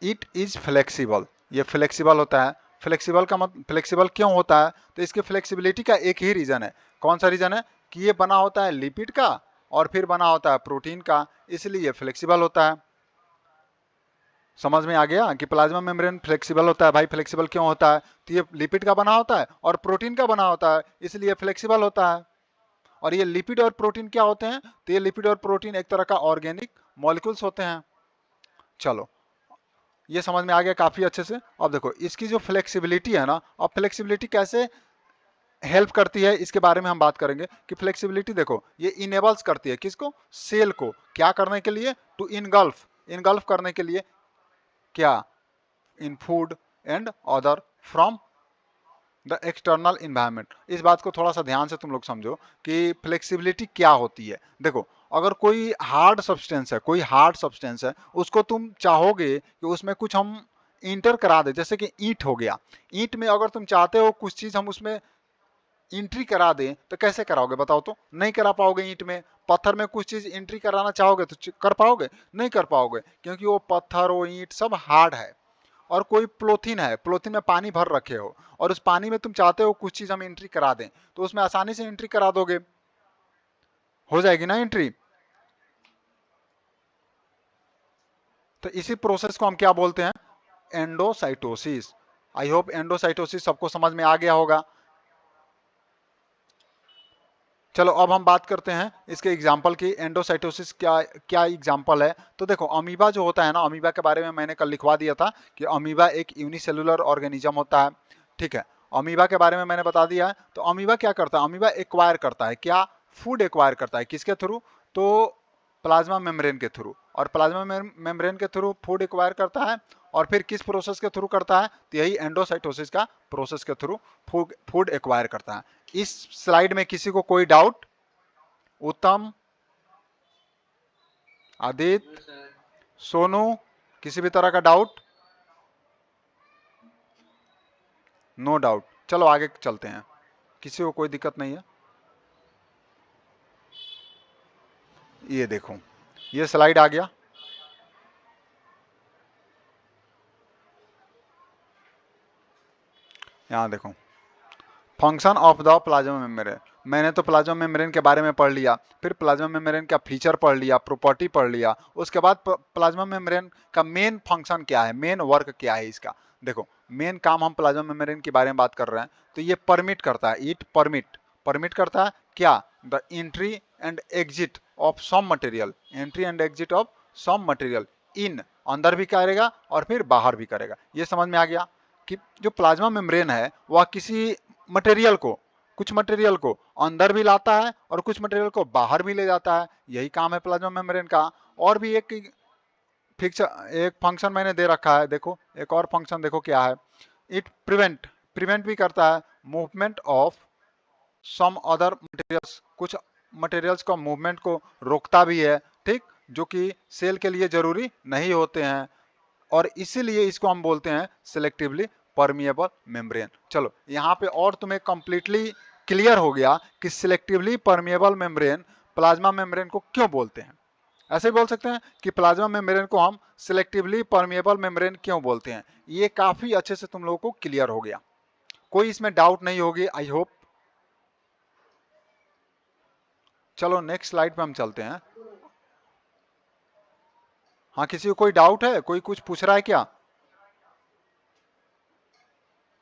इट इज फ्लेक्सिबल, ये फ्लेक्सिबल होता है। फ्लेक्सिबल का मतलब फ्लेक्सिबल क्यों होता है, तो इसके फ्लेक्सिबिलिटी का एक ही रीजन है। कौन सा रीजन है कि ये बना होता है लिपिड का और फिर बना होता है प्रोटीन का, इसलिए फ्लेक्सिबल होता है। समझ में आ गया कि प्लाज्मा मेम्ब्रेन फ्लेक्सिबल होता है। भाई फ्लेक्सिबल क्यों होता है, तो ये लिपिड का बना होता है और प्रोटीन का बना होता है, इसलिए फ्लेक्सिबल होता है। और ये लिपिड और प्रोटीन क्या होते हैं, तो ये लिपिड और प्रोटीन एक तरह का ऑर्गेनिक मॉलिक्यूल्स होते हैं। चलो ये समझ में आ गया काफी अच्छे से। अब देखो इसकी जो फ्लेक्सिबिलिटी है ना, अब फ्लेक्सिबिलिटी कैसे हेल्प करती है इसके बारे में हम बात करेंगे कि फ्लेक्सिबिलिटी देखो ये इनेबल्स करती है किसको, सेल को, क्या करने के लिए, टू इनगल्फ करने के लिए, क्या, इन food and other from the external environment. इस बात को थोड़ा सा ध्यान से तुम लोग समझो कि फ्लेक्सिबिलिटी क्या होती है। देखो अगर कोई हार्ड सब्सटेंस है उसको तुम चाहोगे कि उसमें कुछ हम इंटर करा दे, जैसे कि ईंट हो गया, ईंट में अगर तुम चाहते हो कुछ चीज हम उसमें एंट्री करा दें तो कैसे कराओगे बताओ, तो नहीं करा पाओगे। ईंट में, पत्थर में कुछ चीज एंट्री कराना चाहोगे तो कर पाओगे, नहीं कर पाओगे, क्योंकि वो पत्थर वो ईंट सब हार्ड है। और कोई प्लोथिन है, प्लोथिन में पानी भर रखे हो और उस पानी में तुम चाहते हो कुछ चीज हम एंट्री करा दें, तो उसमें आसानी से एंट्री करा दोगे, हो जाएगी ना एंट्री। तो इसी प्रोसेस को हम क्या बोलते हैं, एंडोसाइटोसिस। आई होप एंडोसाइटोसिस सबको समझ में आ गया होगा। चलो अब हम बात करते हैं इसके एग्जाम्पल की, एंडोसाइटोसिस क्या क्या एग्जाम्पल है। तो देखो अमीबा जो होता है ना, अमीबा के बारे में मैंने कल लिखवा दिया था कि अमीबा एक यूनिसेलुलर ऑर्गेनिज्म होता है, ठीक है। अमीबा के बारे में मैंने बता दिया है। तो अमीबा क्या करता है, अमीबा एक्वायर करता है क्या, फूड एक्वायर करता है, किसके थ्रू, तो प्लाज्मा मेम्ब्रेन के थ्रू। और प्लाज्मा मेम्ब्रेन के थ्रू फूड एक्वायर करता है, और फिर किस प्रोसेस के थ्रू करता है, तो यही एंडोसाइटोसिस का प्रोसेस के थ्रू फूड एक्वायर करता है। इस स्लाइड में किसी को कोई डाउट, उत्तम, आदित्य, सोनू, किसी भी तरह का डाउट, नो डाउट। चलो आगे चलते हैं, किसी को कोई दिक्कत नहीं है। ये देखो ये स्लाइड आ गया, यहां देखो function of the plasma membrane. मैंने तो प्लाज्मा मेम्ब्रेन के बारे में पढ़ लिया, फिर प्लाज्मा मेम्ब्रेन का फीचर पढ़ लिया, प्रॉपर्टी पढ़ लिया, उसके बाद प्लाज्मा मेम्ब्रेन का मेन फंक्शन क्या है, मेन वर्क क्या है इसका। देखो मेन काम हम प्लाज्मा मेम्ब्रेन के बारे में बात कर रहे हैं, तो ये परमिट करता है, इट परमिट करता है क्या, the entry and exit of some material, entry and exit of some material in, अंदर भी करेगा और फिर बाहर भी करेगा। ये समझ में आ गया कि जो प्लाज्मा मेम्ब्रेन है वह किसी मटेरियल को, कुछ मटेरियल को अंदर भी लाता है और कुछ मटेरियल को बाहर भी ले जाता है, यही काम है प्लाज्मा मेम्ब्रेन का। और भी एक फिक्चर, एक फंक्शन मैंने दे रखा है, देखो एक और फंक्शन देखो क्या है, इट प्रिवेंट भी करता है movement of some other materials, कुछ मटेरियल्स का मूवमेंट को रोकता भी है, ठीक, जो कि सेल के लिए जरूरी नहीं होते हैं, और इसीलिए इसको हम बोलते हैं सिलेक्टिवली परमिएबल मेम्ब्रेन। चलो यहाँ पे और तुम्हें कंप्लीटली क्लियर हो गया कि selectively permeable membrane plasma membrane को क्यों बोलते हैं। ऐसे बोल सकते हैं कि प्लाज्मा मेम्ब्रेन को हम सिलेक्टिवली परमिएबल मेम्ब्रेन क्यों बोलते हैं। ये काफी अच्छे से तुम लोगों को क्लियर हो गया, कोई इसमें डाउट नहीं होगी आई होप। चलो नेक्स्ट स्लाइड पे हम चलते हैं। हाँ किसी को कोई डाउट है, कोई कुछ पूछ रहा है क्या,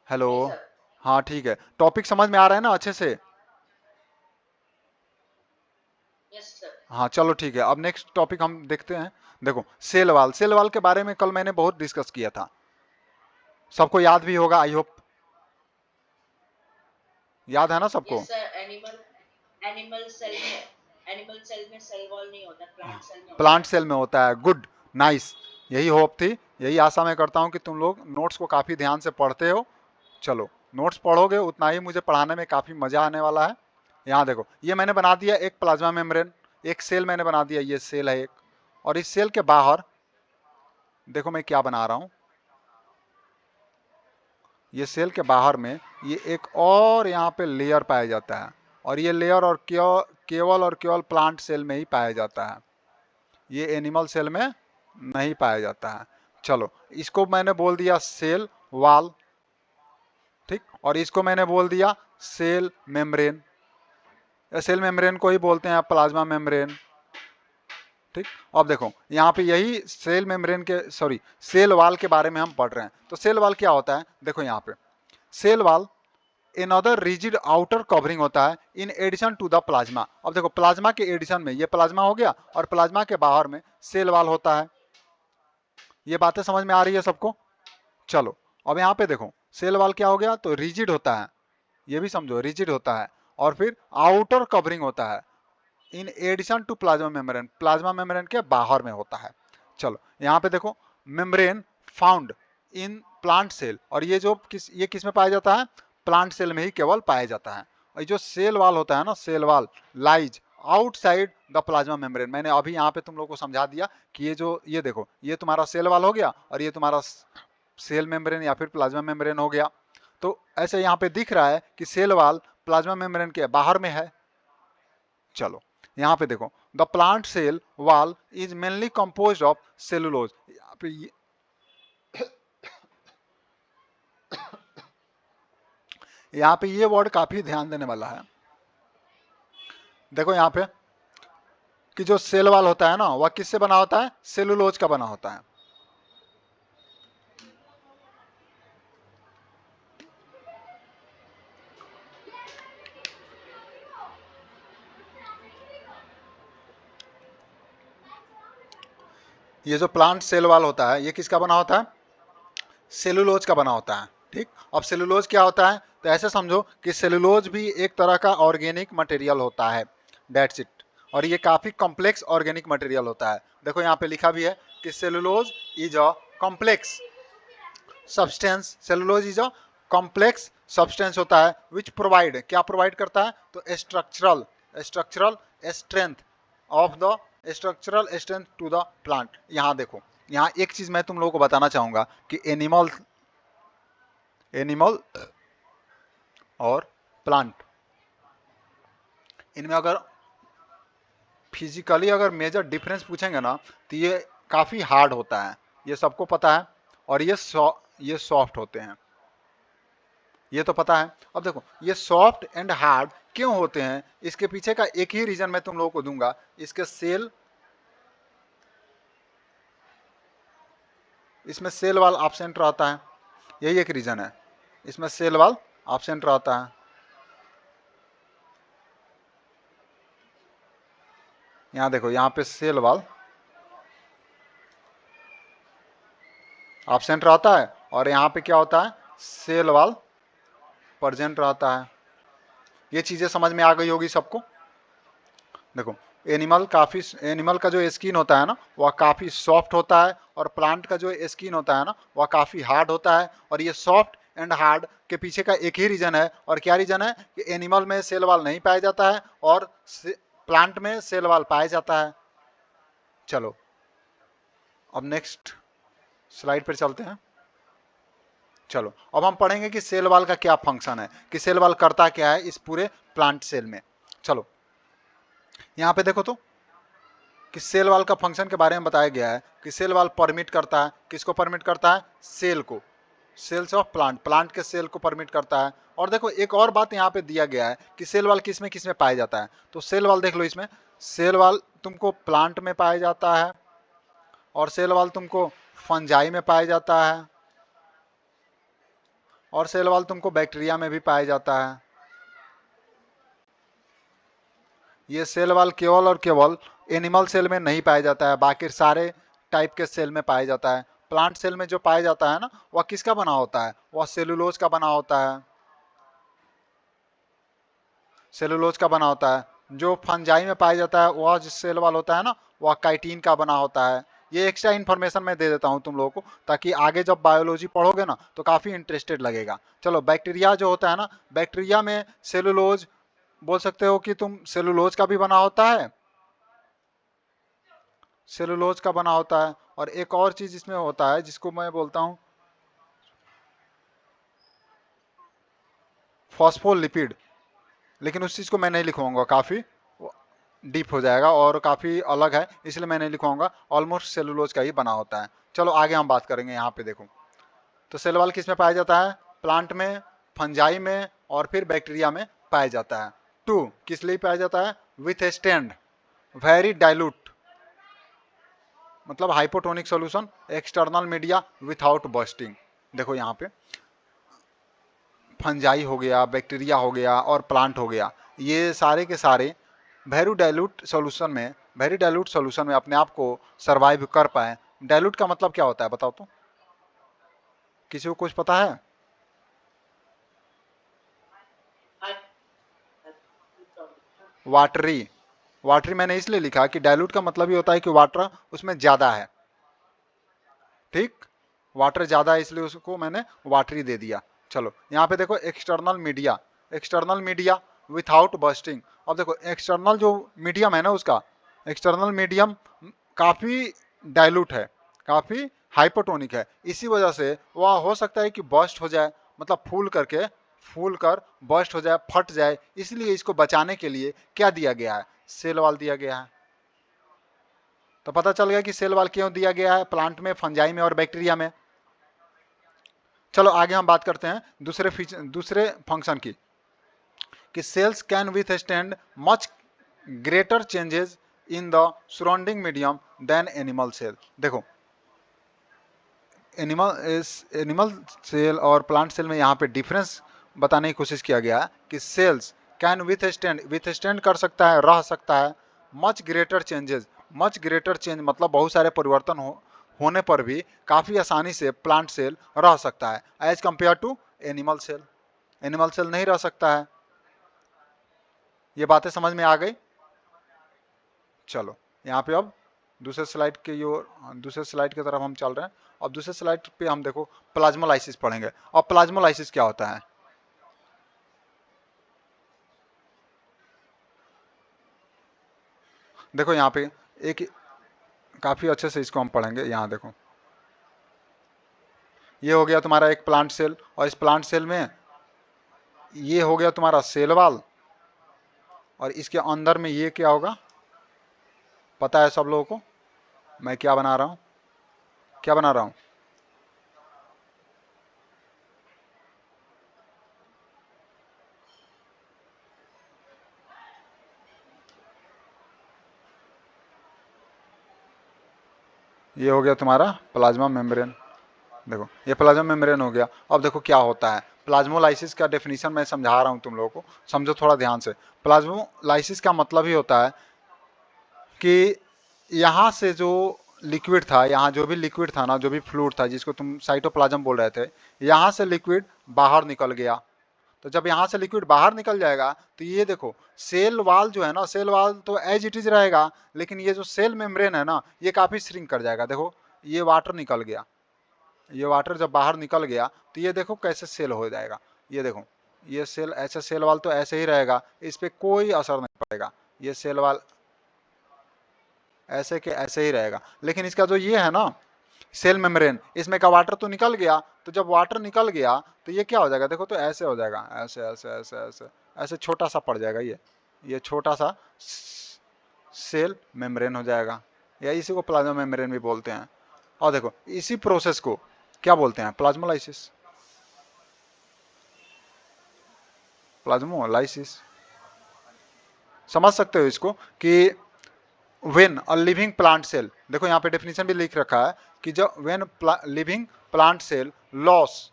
हेलो। जी सर। हाँ ठीक है, टॉपिक समझ में आ रहा है ना अच्छे से? Yes sir. हाँ चलो ठीक है, अब नेक्स्ट टॉपिक हम देखते हैं। देखो सेल वाल, सेल वाल के बारे में कल मैंने बहुत डिस्कस किया था, सबको याद भी होगा आई होप, याद है ना सबको? Yes sir. Animal animal cell में सेल वॉल नहीं होता, प्लांट सेल में होता प्लांट है। सेल में होता है, गुड, नाइस। यही होप थी, यही आशा मैं करता हूँ कि तुम लोग नोट्स को काफी ध्यान से पढ़ते हो। चलो, नोट्स पढ़ोगे उतना ही मुझे पढ़ाने में काफी मजा आने वाला है। यहाँ देखो, ये मैंने बना दिया एक प्लाज्मा मेम्ब्रेन, एक सेल मैंने बना दिया, ये सेल है एक। और इस सेल के बाहर देखो मैं क्या बना रहा हूँ, ये सेल के बाहर में ये एक और यहाँ पे लेयर पाया जाता है, और ये लेयर और केवल और केवल प्लांट सेल में ही पाया जाता है, ये एनिमल सेल में नहीं पाया जाता है। चलो, इसको मैंने बोल दिया सेल वाल, ठीक, और इसको मैंने बोल दिया सेल मेम्ब्रेन, सेल मेम्ब्रेन को ही बोलते हैं प्लाज्मा मेम्ब्रेन, ठीक। अब देखो यहाँ पे यही सेल मेम्ब्रेन के, सॉरी, सेल वाल के बारे में हम पढ़ रहे हैं। तो सेल वाल क्या होता है, देखो यहाँ पे cell wall another rigid outer covering होता है in addition to the plasma. अब देखो प्लाज्मा के एडिशन में ये प्लाज्मा हो गया, और प्लाज्मा के बाहर में सेल वाल होता है। ये बातें समझ में आ रही है सबको? चलो, अब यहाँ पे देखो सेल वाल क्या हो गया, तो रिजिड होता है, ये भी समझो रिजिड होता है, और फिर आउटर कवरिंग होता है in addition to plasma membrane, plasma membrane के बाहर में होता है। चलो यहाँ पे देखो, membrane found in plant cell, और ये जो ये किस में पाया जाता है, प्लांट सेल में ही केवल पाया जाता है। और जो सेल वाल होता है ना, cell wall lies outside the plasma membrane, मैंने अभी यहाँ पे तुम लोग को समझा दिया कि ये जो, ये देखो ये तुम्हारा सेल वाल हो गया, और ये तुम्हारा सेल मेम्ब्रेन या फिर प्लाज्मा मेम्ब्रेन हो गया। तो ऐसे यहाँ पे दिख रहा है कि सेल वाल प्लाज्मा मेम्ब्रेन के बाहर में है। चलो यहाँ पे देखो, the plant cell wall is mainly compose of cellulose, यहाँ पे यहाँ पे ये वर्ड काफी ध्यान देने वाला है। देखो यहाँ पे कि जो सेल वॉल होता है ना, वह किससे बना होता है, सेलुलोज का बना होता है। ये जो प्लांट सेल वॉल होता है, ये किसका बना होता है, सेलुलोज का बना होता है, ठीक। अब सेलुलोज क्या होता है, तो ऐसे समझो कि सेलुलोज भी एक तरह का ऑर्गेनिक मटेरियल होता है, दैट्स इट। और ये काफी कॉम्प्लेक्स ऑर्गेनिक मटेरियल होता है। देखो यहाँ पे लिखा भी है कि cellulose is a complex substance, cellulose is a complex substance होता है विच प्रोवाइड, क्या प्रोवाइड करता है, तो structural structural strength of the structural strength to the plant. यहाँ देखो, यहाँ एक चीज मैं तुम लोगों को बताना चाहूंगा कि एनिमल एनिमल और प्लांट, इनमें अगर फिजिकली अगर मेजर डिफरेंस पूछेंगे ना, तो ये काफी हार्ड होता है, ये सबको पता है, और ये सॉफ्ट होते हैं, ये तो पता है। अब देखो ये सॉफ्ट एंड हार्ड क्यों होते हैं, इसके पीछे का एक ही रीजन मैं तुम लोगों को दूंगा, इसके सेल, इसमें सेल वाल एब्सेंट रहता है, यही एक रीजन है, इसमें सेल वाल एब्सेंट रहता है। यहाँ देखो, यहाँ पे सेल वाल एब्सेंट रहता है, और यहाँ पे क्या होता है, सेल वाल प्रेजेंट रहता है। ये चीजें समझ में आ गई होगी सबको? देखो, एनिमल का जो स्किन होता है ना, वह काफी सॉफ्ट होता है, और प्लांट का जो स्किन होता है ना, वह काफी हार्ड होता है। और ये सॉफ्ट एंड हार्ड के पीछे का एक ही रीजन है, और क्या रीजन है, कि एनिमल में सेल वाल नहीं पाया जाता है, और प्लांट में सेल वाल पाया जाता है। चलो, अब नेक्स्ट स्लाइड पर चलते हैं। चलो, अब हम पढ़ेंगे कि सेल वाल का क्या फंक्शन है, कि सेल वाल करता क्या है इस पूरे प्लांट सेल में। चलो यहाँ पे देखो तो, कि सेल वाल का फंक्शन के बारे में बताया गया है कि सेल वाल परमिट करता है, किसको परमिट करता है, सेल को, सेल्स ऑफ प्लांट, प्लांट के सेल को परमिट करता है। और देखो एक और बात यहाँ पे दिया गया है कि सेल वाल किस में पाया जाता है, तो सेल वाल देख लो, इसमें सेल वाल तुमको प्लांट में पाया जाता है, और सेल वाल तुमको फंजाई में पाया जाता है, और सेल वॉल तुमको बैक्टीरिया में भी पाया जाता है। ये सेल वॉल केवल और केवल एनिमल सेल में नहीं पाया जाता है, बाकी सारे टाइप के सेल में पाया जाता है। प्लांट सेल में जो पाया जाता है ना, वह किसका बना होता है? वह सेलुलोज का बना होता है। सेलुलोज का बना होता है। जो फंजाई में पाया जाता है वह जो सेल वॉल होता है ना, वह काइटिन का बना होता है। ये एक्स्ट्रा इन्फॉर्मेशन मैं दे देता हूँ तुम लोगों को, ताकि आगे जब बायोलॉजी पढ़ोगे ना तो काफी इंटरेस्टेड लगेगा। चलो, बैक्टीरिया जो होता है ना, बैक्टीरिया में सेलुलोज, बोल सकते हो कि तुम सेलुलोज का भी बना होता है, सेलुलोज का बना होता है। और एक और चीज इसमें होता है जिसको मैं बोलता हूँ फॉस्फोलिपिड, लेकिन उस चीज को मैं नहीं लिखवाऊंगा, काफी डीप हो जाएगा और काफी अलग है, इसलिए मैं नहीं लिखवाऊंगा। ऑलमोस्ट सेलुलोज का ही बना होता है। चलो आगे हम बात करेंगे। यहाँ पे देखो, तो सेल वॉल किस में पाया जाता है? प्लांट में, फंजाई में और फिर बैक्टीरिया में पाया जाता है। टू, किस लिए पाया जाता है? विथ स्टैंड वेरी डाइल्यूट, मतलब hypotonic solution, external media without busting. देखो यहाँ पे फंजाई हो गया, बैक्टीरिया हो गया और प्लांट हो गया, ये सारे के सारे वेरी डाइल्यूट सॉल्यूशन में अपने आप को सरवाइव कर पाए। डाइल्यूट का मतलब क्या होता है बताओ तो, किसी को कुछ पता है? वाटरी, वाटरी मैंने इसलिए लिखा कि डाइल्यूट का मतलब ही होता है कि वाटर उसमें ज्यादा है। ठीक, वाटर ज्यादा है इसलिए उसको मैंने वाटरी दे दिया। चलो यहाँ पे देखो, external media, external media without busting. अब देखो एक्सटर्नल जो मीडियम है ना, उसका एक्सटर्नल मीडियम काफी डाइल्यूट है, काफी हाइपोटोनिक है। इसी वजह से वह हो सकता है कि बस्ट हो जाए, मतलब फूल कर बस्ट हो जाए, फट जाए। इसलिए इसको बचाने के लिए क्या दिया गया है? सेल वॉल दिया गया है। तो पता चल गया कि सेल वॉल क्यों दिया गया है प्लांट में, फंजाई में और बैक्टीरिया में। चलो आगे हम बात करते हैं दूसरे फंक्शन की, कि cells can withstand much greater changes in the surrounding medium than animal cell. देखो, एनिमल सेल और प्लांट सेल में यहाँ पे डिफरेंस बताने की कोशिश किया गया है कि सेल्स कैन विथ स्टैंड कर सकता है, रह सकता है, much greater changes, much greater change मतलब बहुत सारे परिवर्तन होने पर भी काफी आसानी से प्लांट सेल रह सकता है, as compare to animal cell. Animal cell नहीं रह सकता है। ये बातें समझ में आ गई? चलो यहाँ पे अब दूसरे स्लाइड की तरफ हम चल रहे हैं। अब दूसरे स्लाइड पे हम देखो प्लाज्मोलाइसिस पढ़ेंगे। अब प्लाज्मोलाइसिस क्या होता है? देखो यहाँ पे एक काफी अच्छे से इसको हम पढ़ेंगे। यहाँ देखो, ये हो गया तुम्हारा एक प्लांट सेल, और इस प्लांट सेल में ये हो गया तुम्हारा सेल वॉल, और इसके अंदर में ये क्या होगा पता है सब लोगों को? मैं क्या बना रहा हूँ, क्या बना रहा हूँ? ये हो गया तुम्हारा प्लाज्मा मेम्ब्रेन। देखो ये प्लाज्मा मेम्ब्रेन हो गया। अब देखो क्या होता है प्लाज्मोलाइसिस का डेफिनेशन मैं समझा रहा हूँ तुम लोगों को, समझो थोड़ा ध्यान से। प्लाज्मोलाइसिस का मतलब ही होता है कि यहाँ से जो लिक्विड था, यहाँ जो भी लिक्विड था ना, जो भी फ्लूइड था जिसको तुम साइटोप्लाज्म बोल रहे थे, यहाँ से लिक्विड बाहर निकल गया। तो जब यहाँ से लिक्विड बाहर निकल जाएगा तो ये देखो सेल वाल जो है ना, सेल वाल तो एज इट इज रहेगा, लेकिन ये जो सेल मेम्ब्रेन है ना, ये काफी श्रिंक कर जाएगा। देखो ये वाटर निकल गया, ये वाटर जब बाहर निकल गया तो ये देखो कैसे सेल हो जाएगा। ये देखो ये सेल, ऐसे सेल वाल तो ऐसे ही रहेगा, इस पे कोई असर नहीं पड़ेगा। ये सेल वाल ऐसे के ऐसे ही रहेगा। लेकिन इसका जो ये है ना सेल मेम्ब्रेन, इसमें का वाटर तो निकल गया, तो जब वाटर निकल गया तो ये क्या हो जाएगा? देखो तो ऐसे हो जाएगा, ऐसे ऐसे ऐसे ऐसे ऐसे छोटा सा पड़ जाएगा। ये छोटा सा सेल मेम्ब्रेन हो जाएगा, या इसी को प्लाज्मा मेम्ब्रेन भी बोलते हैं। और देखो इसी प्रोसेस को क्या बोलते हैं? प्लाज्मोलाइसिस। प्लाज्मोलाइसिस समझ सकते हो इसको कि when a living plant cell, देखो यहाँ पे डेफिनेशन भी लिख रखा है कि जब when living plant cell loss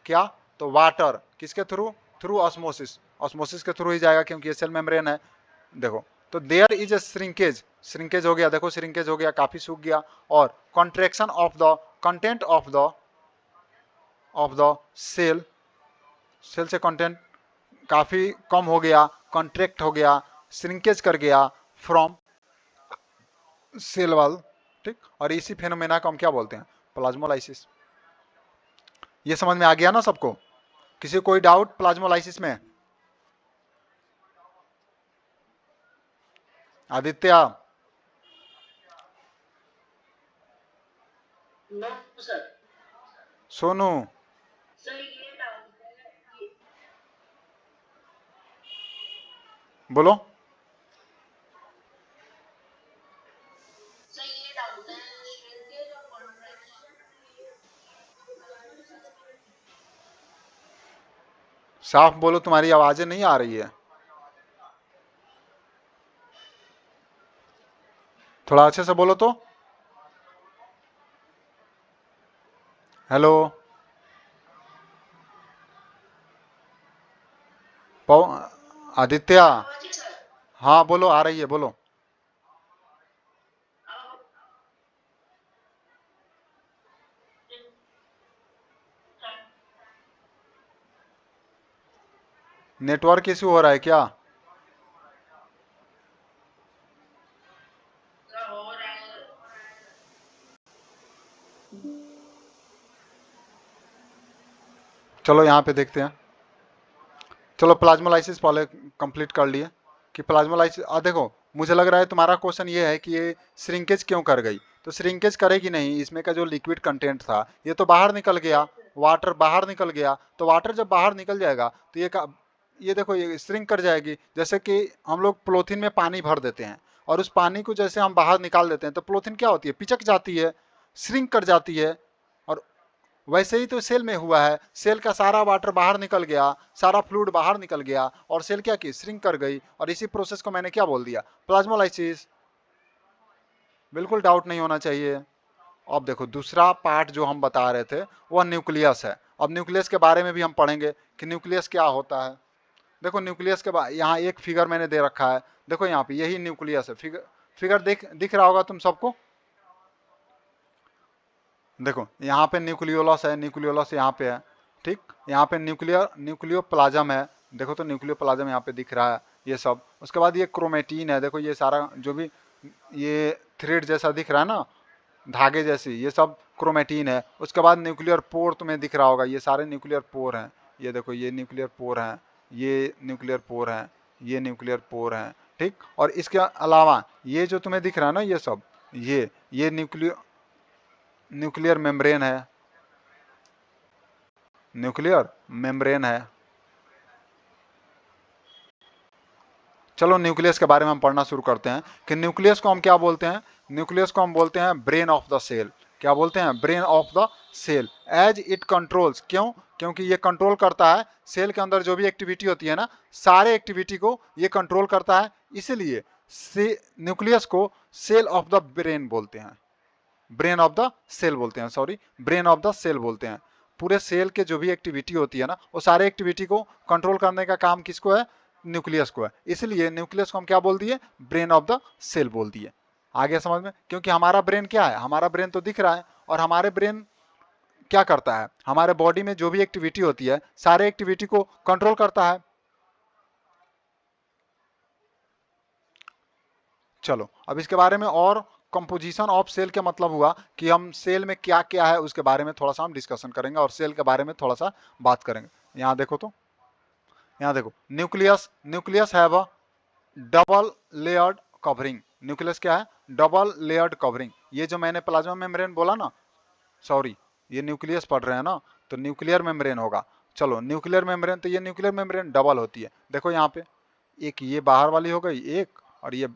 क्या तो वाटर किसके थ्रू, थ्रू ऑस्मोसिस, ऑस्मोसिस के थ्रू ही जाएगा क्योंकि ये सेल मेम्ब्रेन है। देखो तो there is a shrinkage, shrinkage हो गया, देखो श्रिंकेज हो गया, काफी सूख गया, और contraction of the content of the cell, cell से कंटेंट काफी कम हो गया, कॉन्ट्रैक्ट हो गया, श्रिंकेज कर गया फ्रॉम सेल वॉल, ठीक। और इसी फेनोमेना को हम क्या बोलते हैं, प्लाज्मोलाइसिस। ये समझ में आ गया ना सबको, किसी कोई डाउट प्लाज्मोलाइसिस में? Aditya, no sir. Sonu, sir ये डाउट है, बोलो। सर ये डाउट है, श्रिंकेज और कॉन्ट्रैक्शन साफ बोलो, तुम्हारी आवाजें नहीं आ रही है, थोड़ा अच्छे से बोलो तो। Hello Aditya, sir. हाँ बोलो, आ रही है, बोलो। नेटवर्क इशू हो रहा है क्या? हो रहा है। चलो यहाँ पे देखते हैं। चलो प्लाज्मोलाइसिस पहले कंप्लीट कर लिए कि प्लाज्मोलाइसिस, देखो मुझे लग रहा है तुम्हारा क्वेश्चन ये है कि ये श्रिंकेज क्यों कर गई। तो श्रिंकेज करेगी नहीं, इसमें का जो लिक्विड कंटेंट था ये तो बाहर निकल गया, वाटर बाहर निकल गया, तो वाटर जब बाहर निकल जाएगा तो ये देखो ये श्रिंक कर जाएगी। जैसे कि हम लोग पोलोथीन में पानी भर देते हैं और उस पानी को जैसे हम बाहर निकाल देते हैं तो पोलोथीन क्या होती है, पिचक जाती है, श्रिंक कर जाती है। और वैसे ही तो सेल में हुआ है, सेल का सारा वाटर बाहर निकल गया, सारा फ्लूइड बाहर निकल गया और सेल क्या की, श्रिंक कर गई। और इसी प्रोसेस को मैंने क्या बोल दिया, प्लाज्मोलाइसिस। बिल्कुल डाउट नहीं होना चाहिए। अब देखो दूसरा पार्ट जो हम बता रहे थे वह न्यूक्लियस है। अब न्यूक्लियस के बारे में भी हम पढ़ेंगे कि न्यूक्लियस क्या होता है। देखो न्यूक्लियस के बाद यहाँ एक फिगर मैंने दे रखा है, देखो यहाँ पे यही न्यूक्लियस है। फिगर दिख रहा होगा तुम सबको। देखो यहाँ पे न्यूक्लियोलस है, न्यूक्लियोलस यहाँ पे है, ठीक। यहाँ पे न्यूक्लियोप्लाज्म है, देखो तो न्यूक्लियोप्लाज्म यहाँ पे दिख रहा है ये सब। उसके बाद ये क्रोमेटीन है, देखो ये सारा जो भी ये थ्रेड जैसा दिख रहा है ना, धागे जैसी, ये सब क्रोमेटीन है। उसके बाद न्यूक्लियर पोर तुम्हें दिख रहा होगा, ये सारे न्यूक्लियर पोर हैं। ये देखो ये न्यूक्लियर पोर हैं, ये न्यूक्लियर पोर हैं, ये न्यूक्लियर पोर हैं, ठीक। और इसके अलावा ये जो तुम्हें दिख रहा है ना ये सब, ये न्यूक्लियर मेम्ब्रेन है, न्यूक्लियर मेम्ब्रेन है। चलो न्यूक्लियस के बारे में हम पढ़ना शुरू करते हैं कि न्यूक्लियस को हम क्या बोलते हैं। न्यूक्लियस को हम बोलते हैं ब्रेन ऑफ द सेल। क्या बोलते हैं, brain of the cell. As it controls, क्यों, क्योंकि ये कंट्रोल करता है सेल के अंदर जो भी एक्टिविटी होती है ना, सारे एक्टिविटी को ये कंट्रोल करता है। इसीलिए न्यूक्लियस को सेल ऑफ द ब्रेन बोलते हैं, ब्रेन ऑफ द सेल बोलते हैं, sorry brain of the cell बोलते हैं। पूरे सेल के जो भी एक्टिविटी होती है ना, वो सारे एक्टिविटी को कंट्रोल करने का काम किसको है, न्यूक्लियस को है। इसलिए न्यूक्लियस को हम क्या बोल दिए, ब्रेन ऑफ द सेल बोल दिए। आ गया समझ में, क्योंकि हमारा ब्रेन क्या है, हमारा ब्रेन तो दिख रहा है, और हमारे ब्रेन क्या करता है, हमारे बॉडी में जो भी एक्टिविटी होती है सारे एक्टिविटी को कंट्रोल करता है। चलो अब इसके बारे में और कंपोजिशन ऑफ सेल का मतलब हुआ कि हम सेल में क्या क्या है उसके बारे में थोड़ा सा हम डिस्कशन करेंगे और सेल के बारे में थोड़ा सा बात करेंगे। यहाँ देखो तो, यहाँ देखो nucleus, nucleus have a double layered covering. Nucleus क्या है, डबल लेयर्ड कवरिंग। ये जो मैंने प्लाज्मा मेम्ब्रेन बोला ना, सॉरी ये न्यूक्लियस पढ़ रहे हैं ना, तो न्यूक्लियर मेम्ब्रेन होगा। चलो न्यूक्लियर मेम्ब्रेन, तो ये न्यूक्लियर मेम्ब्रेन डबल होती है। देखो यहाँ पे एक ये बाहर वाली हो गई एक, और ये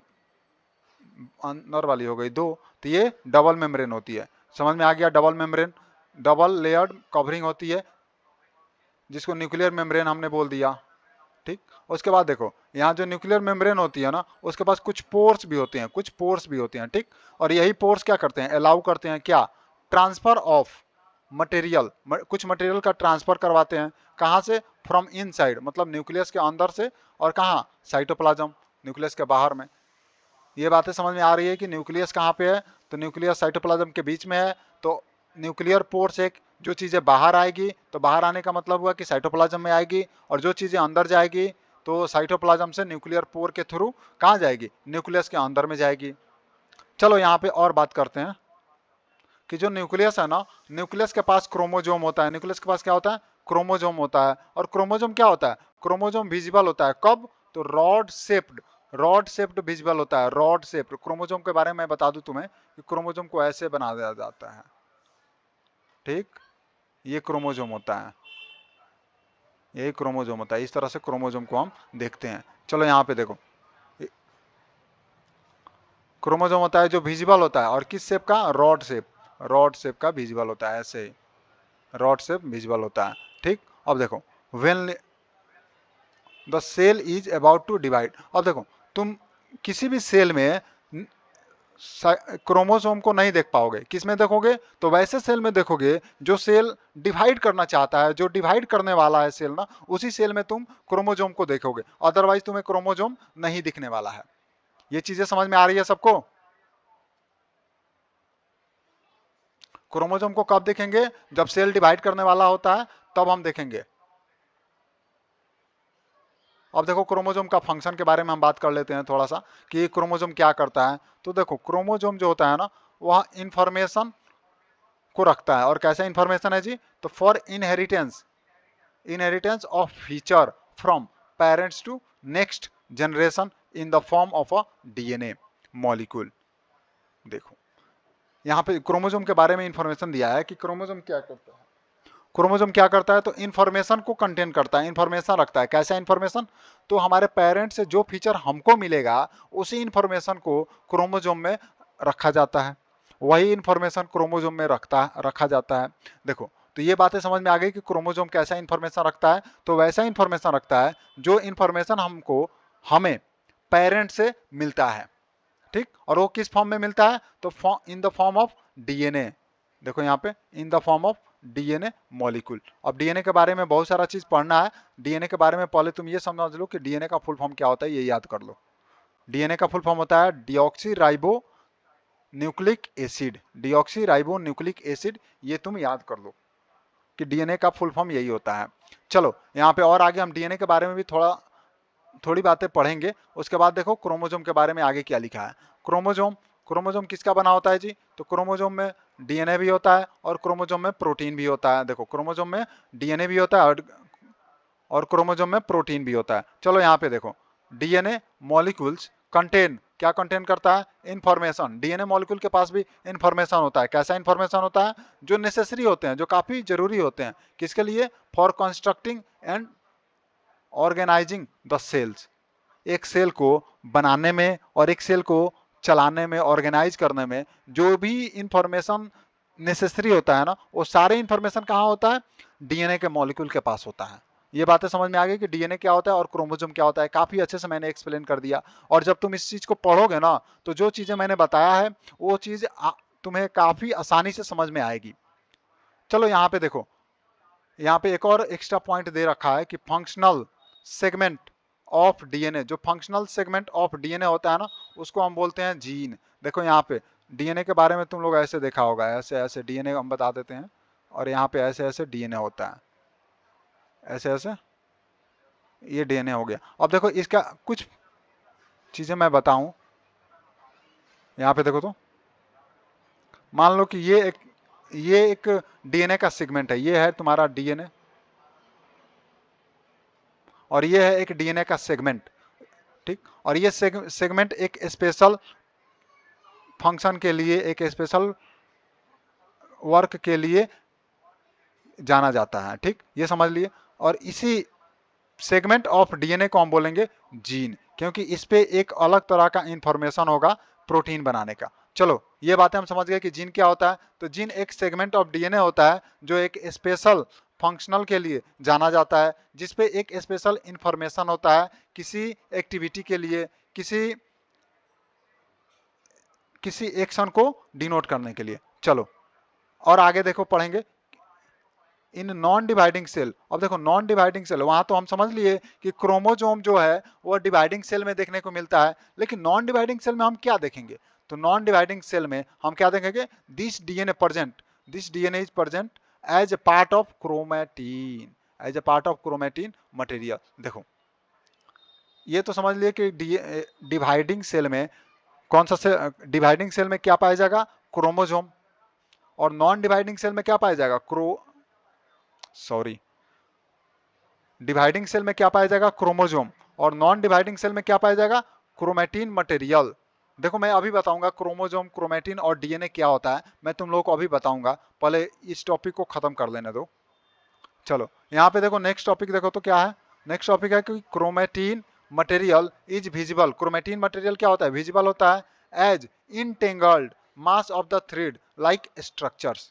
अंदर वाली हो गई दो, तो ये डबल मेम्ब्रेन होती है। समझ में आ गया, double membrane, double layered covering होती है जिसको न्यूक्लियर मेम्ब्रेन हमने बोल दिया, ठीक। उसके बाद देखो यहाँ जो न्यूक्लियर मेम्ब्रेन होती है ना, उसके पास कुछ पोर्स भी होते हैं, कुछ पोर्स भी होते हैं, ठीक। और यही पोर्स क्या करते हैं, अलाउ करते हैं क्या, ट्रांसफर ऑफ मटेरियल, कुछ मटेरियल का ट्रांसफर करवाते हैं। कहाँ से? फ्रॉम इनसाइड, मतलब न्यूक्लियस के अंदर से, और कहाँ? साइटोप्लाज्म, न्यूक्लियस के बाहर में। ये बातें समझ में आ रही है कि न्यूक्लियस कहाँ पे है? तो न्यूक्लियस साइटोप्लाज्म के बीच में है। तो न्यूक्लियर पोर से जो चीज़ें बाहर आएगी, तो बाहर आने का मतलब हुआ कि साइटोप्लाज्म में आएगी, और जो चीज़ें अंदर जाएगी तो साइटोप्लाज्म से न्यूक्लियर पोर के थ्रू कहाँ जाएगी? न्यूक्लियस के अंदर में जाएगी। चलो यहाँ पे और बात करते हैं कि जो न्यूक्लियस है ना, न्यूक्लियस के पास क्रोमोजोम होता है। न्यूक्लियस के पास क्या होता है? क्रोमोजोम होता है। और क्रोमोजोम क्या होता है? क्रोमोजोम विजिबल होता है। कब? तो रॉड शेप्ड विजिबल होता है। रॉड शेप्ड क्रोमोजोम के बारे में मैं बता दूं तुम्हें कि क्रोमोजोम को ऐसे बना दिया जाता है। ठीक, ये क्रोमोजोम होता है, यही क्रोमोजोम होता है। इस तरह से क्रोमोजोम को हम देखते हैं। चलो यहाँ पे देखो, क्रोमोजोम होता है जो विजिबल होता है, और किस शेप का? रॉड शेप का विजिबल होता है। ऐसे ही रॉड शेप विजिबल होता है। ठीक, अब देखो, when the cell is about to divide. अब देखो, तुम किसी भी सेल में क्रोमोसोम को नहीं देख पाओगे। किस में देखोगे? तो वैसे सेल में देखोगे जो सेल डिवाइड करना चाहता है, जो डिवाइड करने वाला है सेल ना, उसी सेल में तुम क्रोमोजोम को देखोगे। अदरवाइज तुम्हें क्रोमोजोम नहीं दिखने वाला है। ये चीजें समझ में आ रही है सबको? क्रोमोजोम को कब देखेंगे? जब सेल डिवाइड करने वाला होता है, तब हम देखेंगे। अब देखो, क्रोमोजोम का फंक्शन के बारे में हम बात कर लेते हैं थोड़ा सा कि क्रोमोजोम क्या करता है। तो देखो, क्रोमोजोम जो होता है ना, वह इंफॉर्मेशन को रखता है। और कैसा इंफॉर्मेशन है जी? तो for inheritance of feature from parents to next generation in the form of a DNA molecule. देखो, यहाँ पे क्रोमोजोम के बारे में इंफॉर्मेशन दिया है कि क्रोमोजोम क्या करता है। क्रोमोजोम क्या करता है? तो इंफॉर्मेशन को कंटेन करता है, इंफॉर्मेशन रखता है। कैसा इंफॉर्मेशन? तो हमारे पेरेंट से जो फीचर हमको मिलेगा, उसी इंफॉर्मेशन को क्रोमोजोम में रखा जाता है। वही इंफॉर्मेशन क्रोमोजोम में रखा जाता है। देखो, तो ये बातें समझ में आ गई कि क्रोमोजोम कैसा इंफॉर्मेशन रखता है। तो वैसा इंफॉर्मेशन रखता है जो इंफॉर्मेशन हमें पेरेंट से मिलता है। ठीक, और वो किस फॉर्म में मिलता है? तो इन द फॉर्म ऑफ डीएनए। देखो यहाँ पे, इन the form of DNA molecule. अब डीएनए के बारे में बहुत सारा चीज पढ़ना है। डीएनए के बारे में पहले तुम ये समझ लो कि डीएनए का फुल फॉर्म क्या होता है, ये याद कर लो। डीएनए का फुल फॉर्म होता है deoxy ribo nucleic acid. Deoxy ribo nucleic acid, ये तुम याद कर लो कि डीएनए का फुल फॉर्म यही होता है। चलो यहाँ पे और आगे हम डीएनए के बारे में भी थोड़ी बातें पढ़ेंगे। उसके बाद देखो क्रोमोजोम के बारे में आगे क्या लिखा है। क्रोमोजोम किसका बना होता है जी? तो क्रोमोजोम में डीएनए भी होता है, और क्रोमोजोम में प्रोटीन भी होता है। देखो, क्रोमोजोम में डीएनए भी होता है, और क्रोमोजोम में प्रोटीन भी होता है। चलो यहाँ पे देखो, डीएनए मॉलिक्यूल्स कंटेन, क्या कंटेन करता है? इंफॉर्मेशन। डीएनए मॉलिक्यूल के पास भी इंफॉर्मेशन होता है। कैसा इंफॉर्मेशन होता है? जो नेसेसरी होते हैं, जो काफी जरूरी होते हैं। किसके लिए? For constructing and organizing the cells. एक सेल को बनाने में और एक सेल को चलाने में, ऑर्गेनाइज करने में जो भी इंफॉर्मेशन नेसेसरी होता है ना, वो सारे इंफॉर्मेशन कहाँ होता है? डीएनए के मॉलिक्यूल के पास होता है। ये बातें समझ में आ गई कि डीएनए क्या होता है और क्रोमोसोम क्या होता है। काफी अच्छे से मैंने एक्सप्लेन कर दिया। और जब तुम इस चीज को पढ़ोगे ना, तो जो चीजें मैंने बताया है वो चीज तुम्हें काफी आसानी से समझ में आएगी। चलो यहाँ पे देखो, यहाँ पे एक और एक्स्ट्रा पॉइंट दे रखा है कि फंक्शनल सेगमेंट ऑफ डीएनए। जो फंक्शनल सेगमेंट ऑफ डीएनए होता है ना, उसको हम बोलते हैं जीन। देखो यहाँ पे डीएनए के बारे में तुम लोग ऐसे देखा होगा, ऐसे ऐसे डीएनए हम बता देते हैं, और यहाँ पे ऐसे ऐसे डीएनए होता है, ऐसे ऐसे, ये डीएनए हो गया। अब देखो, इसका कुछ चीजें मैं बताऊं। यहाँ पे देखो, तो मान लो कि ये एक डीएनए का सेगमेंट है। ये है तुम्हारा डीएनए, और ये है एक डीएनए का सेगमेंट। ठीक, और ये सेगमेंट एक स्पेशल फंक्शन के लिए, एक स्पेशल वर्क के लिए जाना जाता है। ठीक, ये समझ लिए। और इसी सेगमेंट ऑफ डीएनए को हम बोलेंगे जीन, क्योंकि इस पे एक अलग तरह का इंफॉर्मेशन होगा प्रोटीन बनाने का। चलो, ये बातें हम समझ गए कि जीन क्या होता है। तो जीन एक सेगमेंट ऑफ डीएनए होता है जो एक स्पेशल फंक्शनल के लिए जाना जाता है, जिसपे एक स्पेशल इंफॉर्मेशन होता है किसी एक्टिविटी के लिए, किसी किसी एक्शन को डिनोट करने के लिए। चलो, और आगे देखो पढ़ेंगे इन नॉन डिवाइडिंग सेल। अब देखो नॉन डिवाइडिंग सेल, वहां तो हम समझ लिए कि क्रोमोजोम जो है वो डिवाइडिंग सेल में देखने को मिलता है, लेकिन नॉन डिवाइडिंग सेल में हम क्या देखेंगे? तो नॉन डिवाइडिंग सेल में हम क्या देखेंगे? This DNA is present as a part of chromatin, as a part of chromatin material. देखो ये तो समझ लिए कि डिवाइडिंग सेल में कौन सा से डिवाइडिंग सेल में क्या पाया जाएगा? क्रोमोजोम। और नॉन डिवाइडिंग सेल में क्या पाया जाएगा? डिवाइडिंग सेल में क्या पाया जाएगा? क्रोमोजोम। और नॉन डिवाइडिंग सेल में क्या पाया जाएगा? Chromatin material. देखो मैं अभी बताऊंगा क्रोमोजोम, क्रोमेटिन और डीएनए क्या होता है, मैं तुम लोगों को अभी बताऊंगा, पहले इस टॉपिक को खत्म कर लेने दो। चलो यहाँ पे देखो नेक्स्ट टॉपिक देखो तो क्या है? नेक्स्ट टॉपिक है कि chromatin material is visible. Chromatin material क्या होता है? विजिबल होता है as entangled mass of the thread like structures.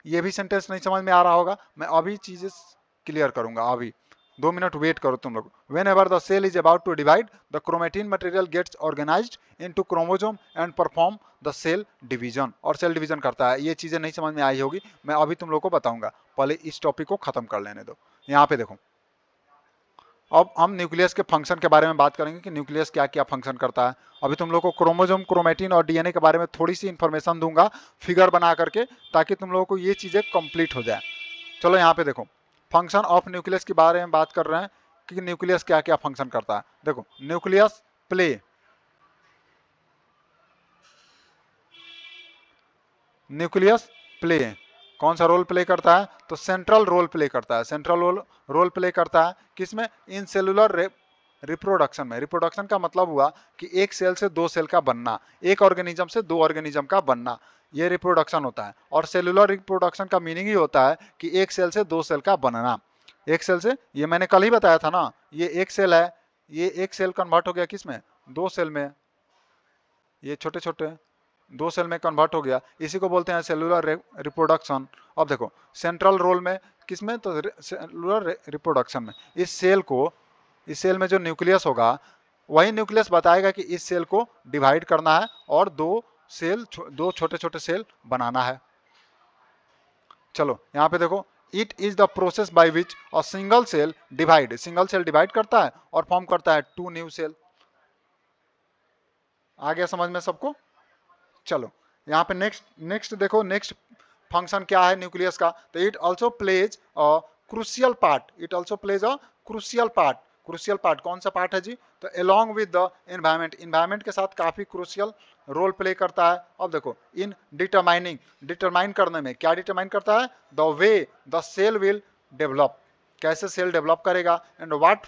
ये भी सेंटेंस नहीं समझ में आ रहा होगा, मैं अभी चीजें क्लियर करूंगा, अभी 2 मिनट वेट करो तुम लोग। Whenever the cell is about to divide the chromatin material gets organized into chromosome and perform the cell division, और सेल डिवीजन करता है। ये चीजें नहीं समझ में आई होगी, मैं अभी तुम लोग को बताऊंगा, पहले इस टॉपिक को खत्म कर लेने दो। यहाँ पे देखो अब हम न्यूक्लियस के फंक्शन के बारे में बात करेंगे कि न्यूक्लियस क्या क्या फंक्शन करता है। अभी तुम लोग को क्रोमोसोम, क्रोमेटिन और डीएनए के बारे में थोड़ी सी इंफॉर्मेशन दूंगा फिगर बना करके, ताकि तुम लोगों को ये चीजें कंप्लीट हो जाए। चलो यहाँ पे देखो फंक्शन ऑफ न्यूक्लियस के बारे में बात कर रहे हैं कि न्यूक्लियस क्या क्या फंक्शन करता है। देखो न्यूक्लियस प्ले न्यूक्लियस प्ले कौन सा रोल प्ले करता है? तो सेंट्रल रोल प्ले करता है। सेंट्रल रोल प्ले करता है किसमें? इन सेलुलर रिप्रोडक्शन में। रिप्रोडक्शन का मतलब हुआ कि एक सेल से दो सेल का बनना, एक ऑर्गेनिज्म से दो ऑर्गेनिज्म का बनना, ये रिप्रोडक्शन होता है। और सेलुलर रिप्रोडक्शन का मीनिंग ही होता है कि एक सेल से दो सेल का बनना। एक सेल से, ये मैंने कल ही बताया था ना, ये एक सेल है, ये एक सेल कन्वर्ट हो गया किसमें? दो सेल में। ये छोटे छोटे दो सेल में कन्वर्ट हो गया, इसी को बोलते हैं सेलुलर रिप्रोडक्शन। अब देखो सेंट्रल रोल में किसमें? तो सेलुलर रिप्रोडक्शन में। इस सेल में जो न्यूक्लियस होगा वही न्यूक्लियस बताएगा कि इस सेल को डिवाइड करना है और दो छोटे छोटे सेल बनाना है। चलो यहाँ पे देखो it is the process by which a single cell divide करता है और फॉर्म करता है टू न्यू सेल। आ गया समझ में सबको? चलो यहाँ पे नेक्स्ट देखो नेक्स्ट फंक्शन क्या है न्यूक्लियस का? तो it also plays a crucial part. It also plays a crucial part. Crucial part कौन सा पार्ट है जी? तो अलोंग विद द एनवायरमेंट के साथ काफी क्रूशियल रोल प्ले करता है। अब देखो इन डिटरमाइन करने में क्या डिटरमाइन करता है? The way the cell will develop, कैसे सेल डेवलप करेगा, and what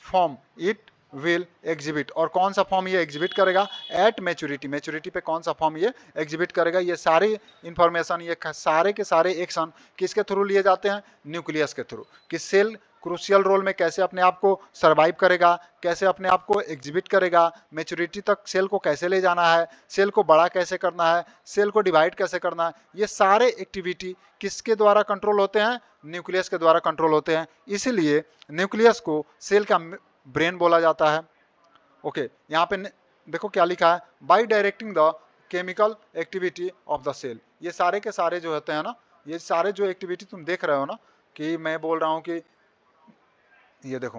form it will exhibit, और कौन सा फॉर्म ये एग्जिबिट करेगा एट मैच्योरिटी। मैच्योरिटी पे कौन सा फॉर्म ये एग्जिबिट करेगा। ये सारी इंफॉर्मेशन, ये सारे के सारे एक्शन किसके थ्रू लिए जाते हैं? न्यूक्लियस के थ्रू। कि सेल क्रूशियल रोल में कैसे अपने आप को सर्वाइव करेगा, कैसे अपने आप को एग्जिबिट करेगा, मैच्योरिटी तक सेल को कैसे ले जाना है, सेल को बड़ा कैसे करना है, सेल को डिवाइड कैसे करना है, ये सारे एक्टिविटी किसके द्वारा कंट्रोल होते हैं? न्यूक्लियस के द्वारा कंट्रोल होते हैं। इसीलिए न्यूक्लियस को सेल का ब्रेन बोला जाता है। ओके यहाँ पे देखो क्या लिखा है? By directing the chemical activity of the cell. ये सारे के सारे जो होते हैं ना, ये सारे जो एक्टिविटी तुम देख रहे हो ना, कि मैं बोल रहा हूँ कि ये देखो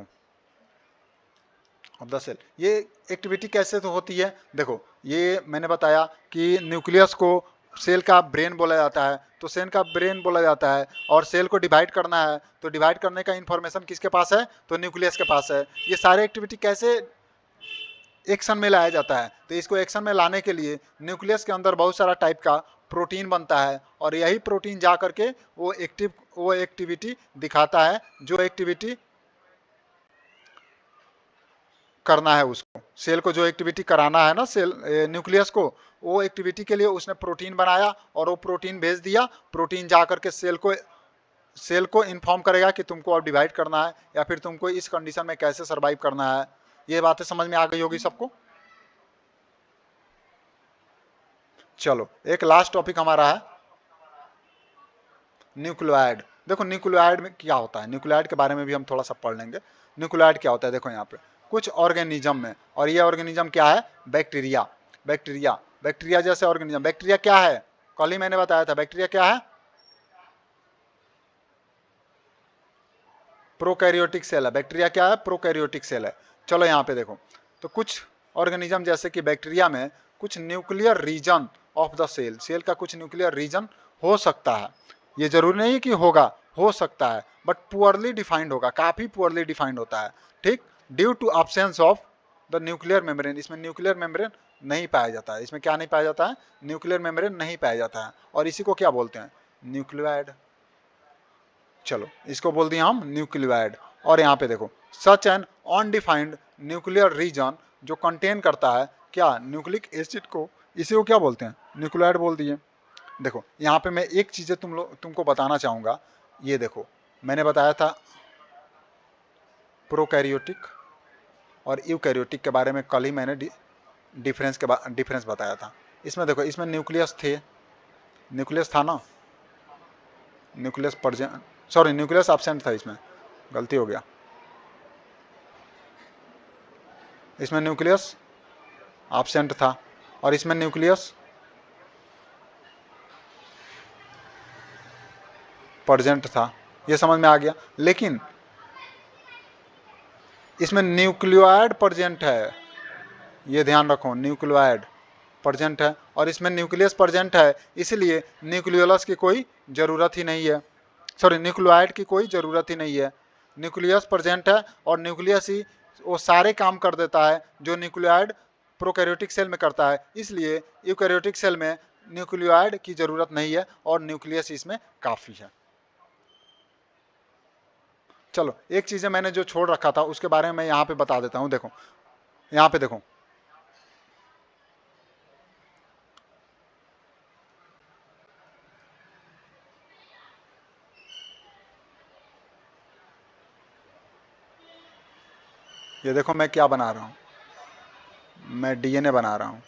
ऑफ द सेल, ये एक्टिविटी कैसे तो होती है? देखो ये मैंने बताया कि न्यूक्लियस को सेल का ब्रेन बोला जाता है, तो सेल का ब्रेन बोला जाता है, और सेल को डिवाइड करना है तो डिवाइड करने का इंफॉर्मेशन किसके पास है? तो न्यूक्लियस के पास है। ये सारे एक्टिविटी कैसे एक्शन में लाया जाता है? तो इसको एक्शन में लाने के लिए न्यूक्लियस के अंदर बहुत सारा टाइप का प्रोटीन बनता है, और यही प्रोटीन जा करके वो एक्टिविटी दिखाता है, जो एक्टिविटी करना है उसको, सेल को जो एक्टिविटी कराना है ना सेल न्यूक्लियस को, वो एक्टिविटी के लिए उसने प्रोटीन बनाया और वो प्रोटीन भेज दिया। प्रोटीन जा करके सेल को इन्फॉर्म करेगा कि तुमको अब डिवाइड करना है, या फिर तुमको इस कंडीशन में कैसे सरवाइव करना है। ये बातें समझ में आ गई होगी सबको? चलो एक लास्ट टॉपिक हमारा है न्यूक्लियोइड। देखो न्यूक्लियोइड में क्या होता है, न्यूक्लियोइड के बारे में भी हम थोड़ा सा पढ़ लेंगे। न्यूक्लियोइड क्या होता है? देखो यहाँ पे कुछ ऑर्गेनिज्म में, और ये ऑर्गेनिज्म क्या है? बैक्टीरिया। बैक्टीरिया जैसे ऑर्गेनिज्म। बैक्टीरिया क्या है? कल ही मैंने बताया था बैक्टीरिया क्या है। प्रोकैरियोटिक सेल है। बैक्टीरिया क्या है? प्रोकैरियोटिक सेल है। चलो यहाँ पे देखो, तो कुछ ऑर्गेनिज्म जैसे कि बैक्टीरिया में कुछ nuclear region of the cell, cell का कुछ न्यूक्लियर रीजन हो सकता है, ये जरूरी नहीं है कि होगा, हो सकता है, बट पुअरली डिफाइंड होगा, काफी पुअरली डिफाइंड होता है, ठीक, due to absence of the nuclear membrane. इसमें न्यूक्लियर मेम्ब्रेन नहीं पाया जाता है। इसमें क्या नहीं पाया जाता है? न्यूक्लियर मेम्ब्रेन नहीं पाया जाता है, और इसी को क्या बोलते हैं? न्यूक्लियोइड। चलो इसको बोल दिया हम न्यूक्लियोइड। और यहाँ पे देखो, such an undefined nuclear region, जो कंटेन करता है क्या? न्यूक्लिक एसिड को, इसी को क्या बोलते हैं? न्यूक्लियोइड बोल दिए। देखो यहाँ पे मैं एक चीज़ तुमको बताना चाहूँगा। ये देखो, मैंने बताया था प्रोकैरियोटिक और यूकैरियोटिक के बारे में, कल ही मैंने डिफरेंस बताया था। इसमें देखो, इसमें न्यूक्लियस थे, न्यूक्लियस था ना, nucleus present, sorry nucleus absent था, इसमें गलती हो गया, इसमें न्यूक्लियस एब्सेंट था और इसमें न्यूक्लियस प्रेजेंट था। ये समझ में आ गया। लेकिन इसमें न्यूक्लियोइड प्रेजेंट है, ये ध्यान रखो, न्यूक्लियोइड प्रेजेंट है और इसमें न्यूक्लियस प्रेजेंट है, इसलिए न्यूक्लियोलस की कोई ज़रूरत ही नहीं है, सॉरी न्यूक्लियोइड की कोई ज़रूरत ही नहीं है। न्यूक्लियस प्रेजेंट है और न्यूक्लियस ही वो सारे काम कर देता है जो न्यूक्लियोइड प्रोकैरियोटिक सेल में करता है, इसलिए यूकैरियोटिक सेल में न्यूक्लियोइड की ज़रूरत नहीं है और न्यूक्लियस इसमें काफ़ी है। चलो एक चीज़ें मैंने जो छोड़ रखा था उसके बारे में मैं यहाँ पे बता देता हूँ। देखो यहाँ पे देखो, ये देखो मैं क्या बना रहा हूँ, मैं डीएनए बना रहा हूँ।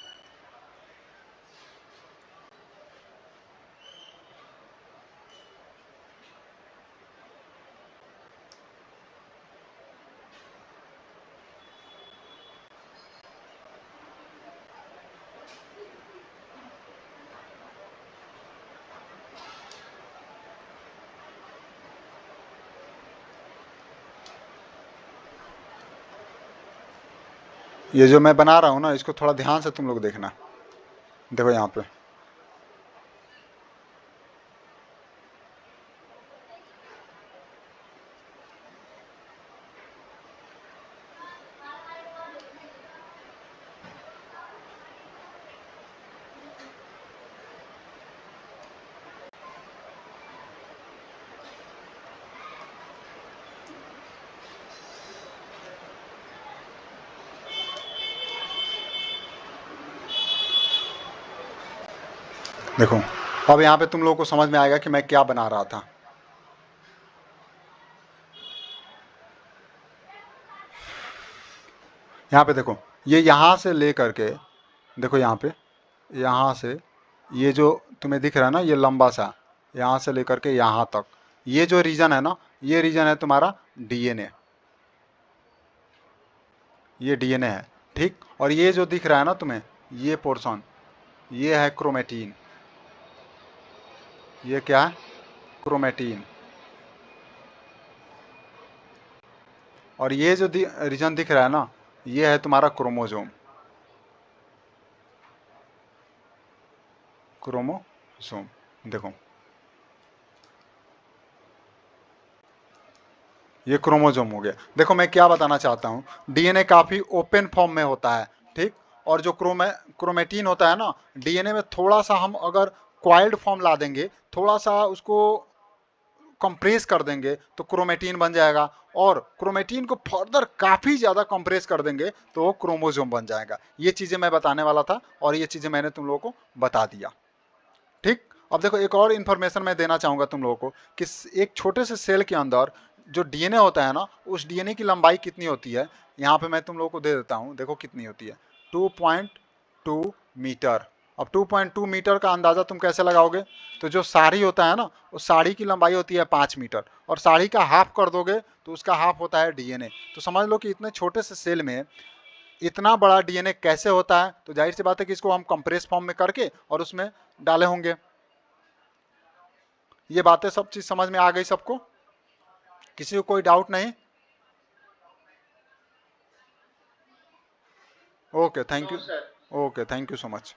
ये जो मैं बना रहा हूँ ना, इसको थोड़ा ध्यान से तुम लोग देखना। देखो यहाँ पे, देखो अब यहाँ पे तुम लोगों को समझ में आएगा कि मैं क्या बना रहा था। यहाँ पे देखो, ये यहाँ से ले करके, देखो यहाँ पे, यहाँ से ये जो तुम्हें दिख रहा है ना, ये लंबा सा, यहाँ से लेकर के यहाँ तक, ये जो रीजन है ना, ये रीजन है तुम्हारा डीएनए, ये डीएनए है, ठीक। और ये जो दिख रहा है ना तुम्हें, ये पोर्शन, ये है क्रोमेटीन, ये क्या है? क्रोमेटीन। और ये जो रीजन दिख रहा है ना, ये है तुम्हारा क्रोमोजोम, क्रोमोसोम। देखो ये क्रोमोजोम हो गया। देखो मैं क्या बताना चाहता हूँ, डीएनए काफी ओपन फॉर्म में होता है, ठीक। और जो क्रोमेटीन होता है ना, डीएनए में थोड़ा सा हम अगर क्वाइल्ड फॉर्म ला देंगे, थोड़ा सा उसको कंप्रेस कर देंगे तो क्रोमेटीन बन जाएगा, और क्रोमेटीन को फर्दर काफी ज्यादा कंप्रेस कर देंगे तो वो क्रोमोजोम बन जाएगा। ये चीजें मैं बताने वाला था और ये चीजें मैंने तुम लोगों को बता दिया, ठीक। अब देखो एक और इन्फॉर्मेशन मैं देना चाहूंगा तुम लोगों को कि एक छोटे से सेल के अंदर जो डीएनए होता है ना, उस डीएनए की लंबाई कितनी होती है, यहाँ पे मैं तुम लोगों को दे देता हूँ। देखो कितनी होती है, 2.2 मीटर। अब 2.2 मीटर का अंदाजा तुम कैसे लगाओगे? तो जो साड़ी होता है ना, उस साड़ी की लंबाई होती है 5 मीटर, और साड़ी का हाफ कर दोगे तो उसका हाफ होता है डीएनए। तो समझ लो कि इतने छोटे से सेल में इतना बड़ा डीएनए कैसे होता है। तो जाहिर सी बात है कि इसको हम कंप्रेस फॉर्म में करके और उसमें डाले होंगे। ये बातें सब चीज समझ में आ गई सबको? किसी को कोई डाउट नहीं? Okay, thank no you. Sir. Okay, thank you so much.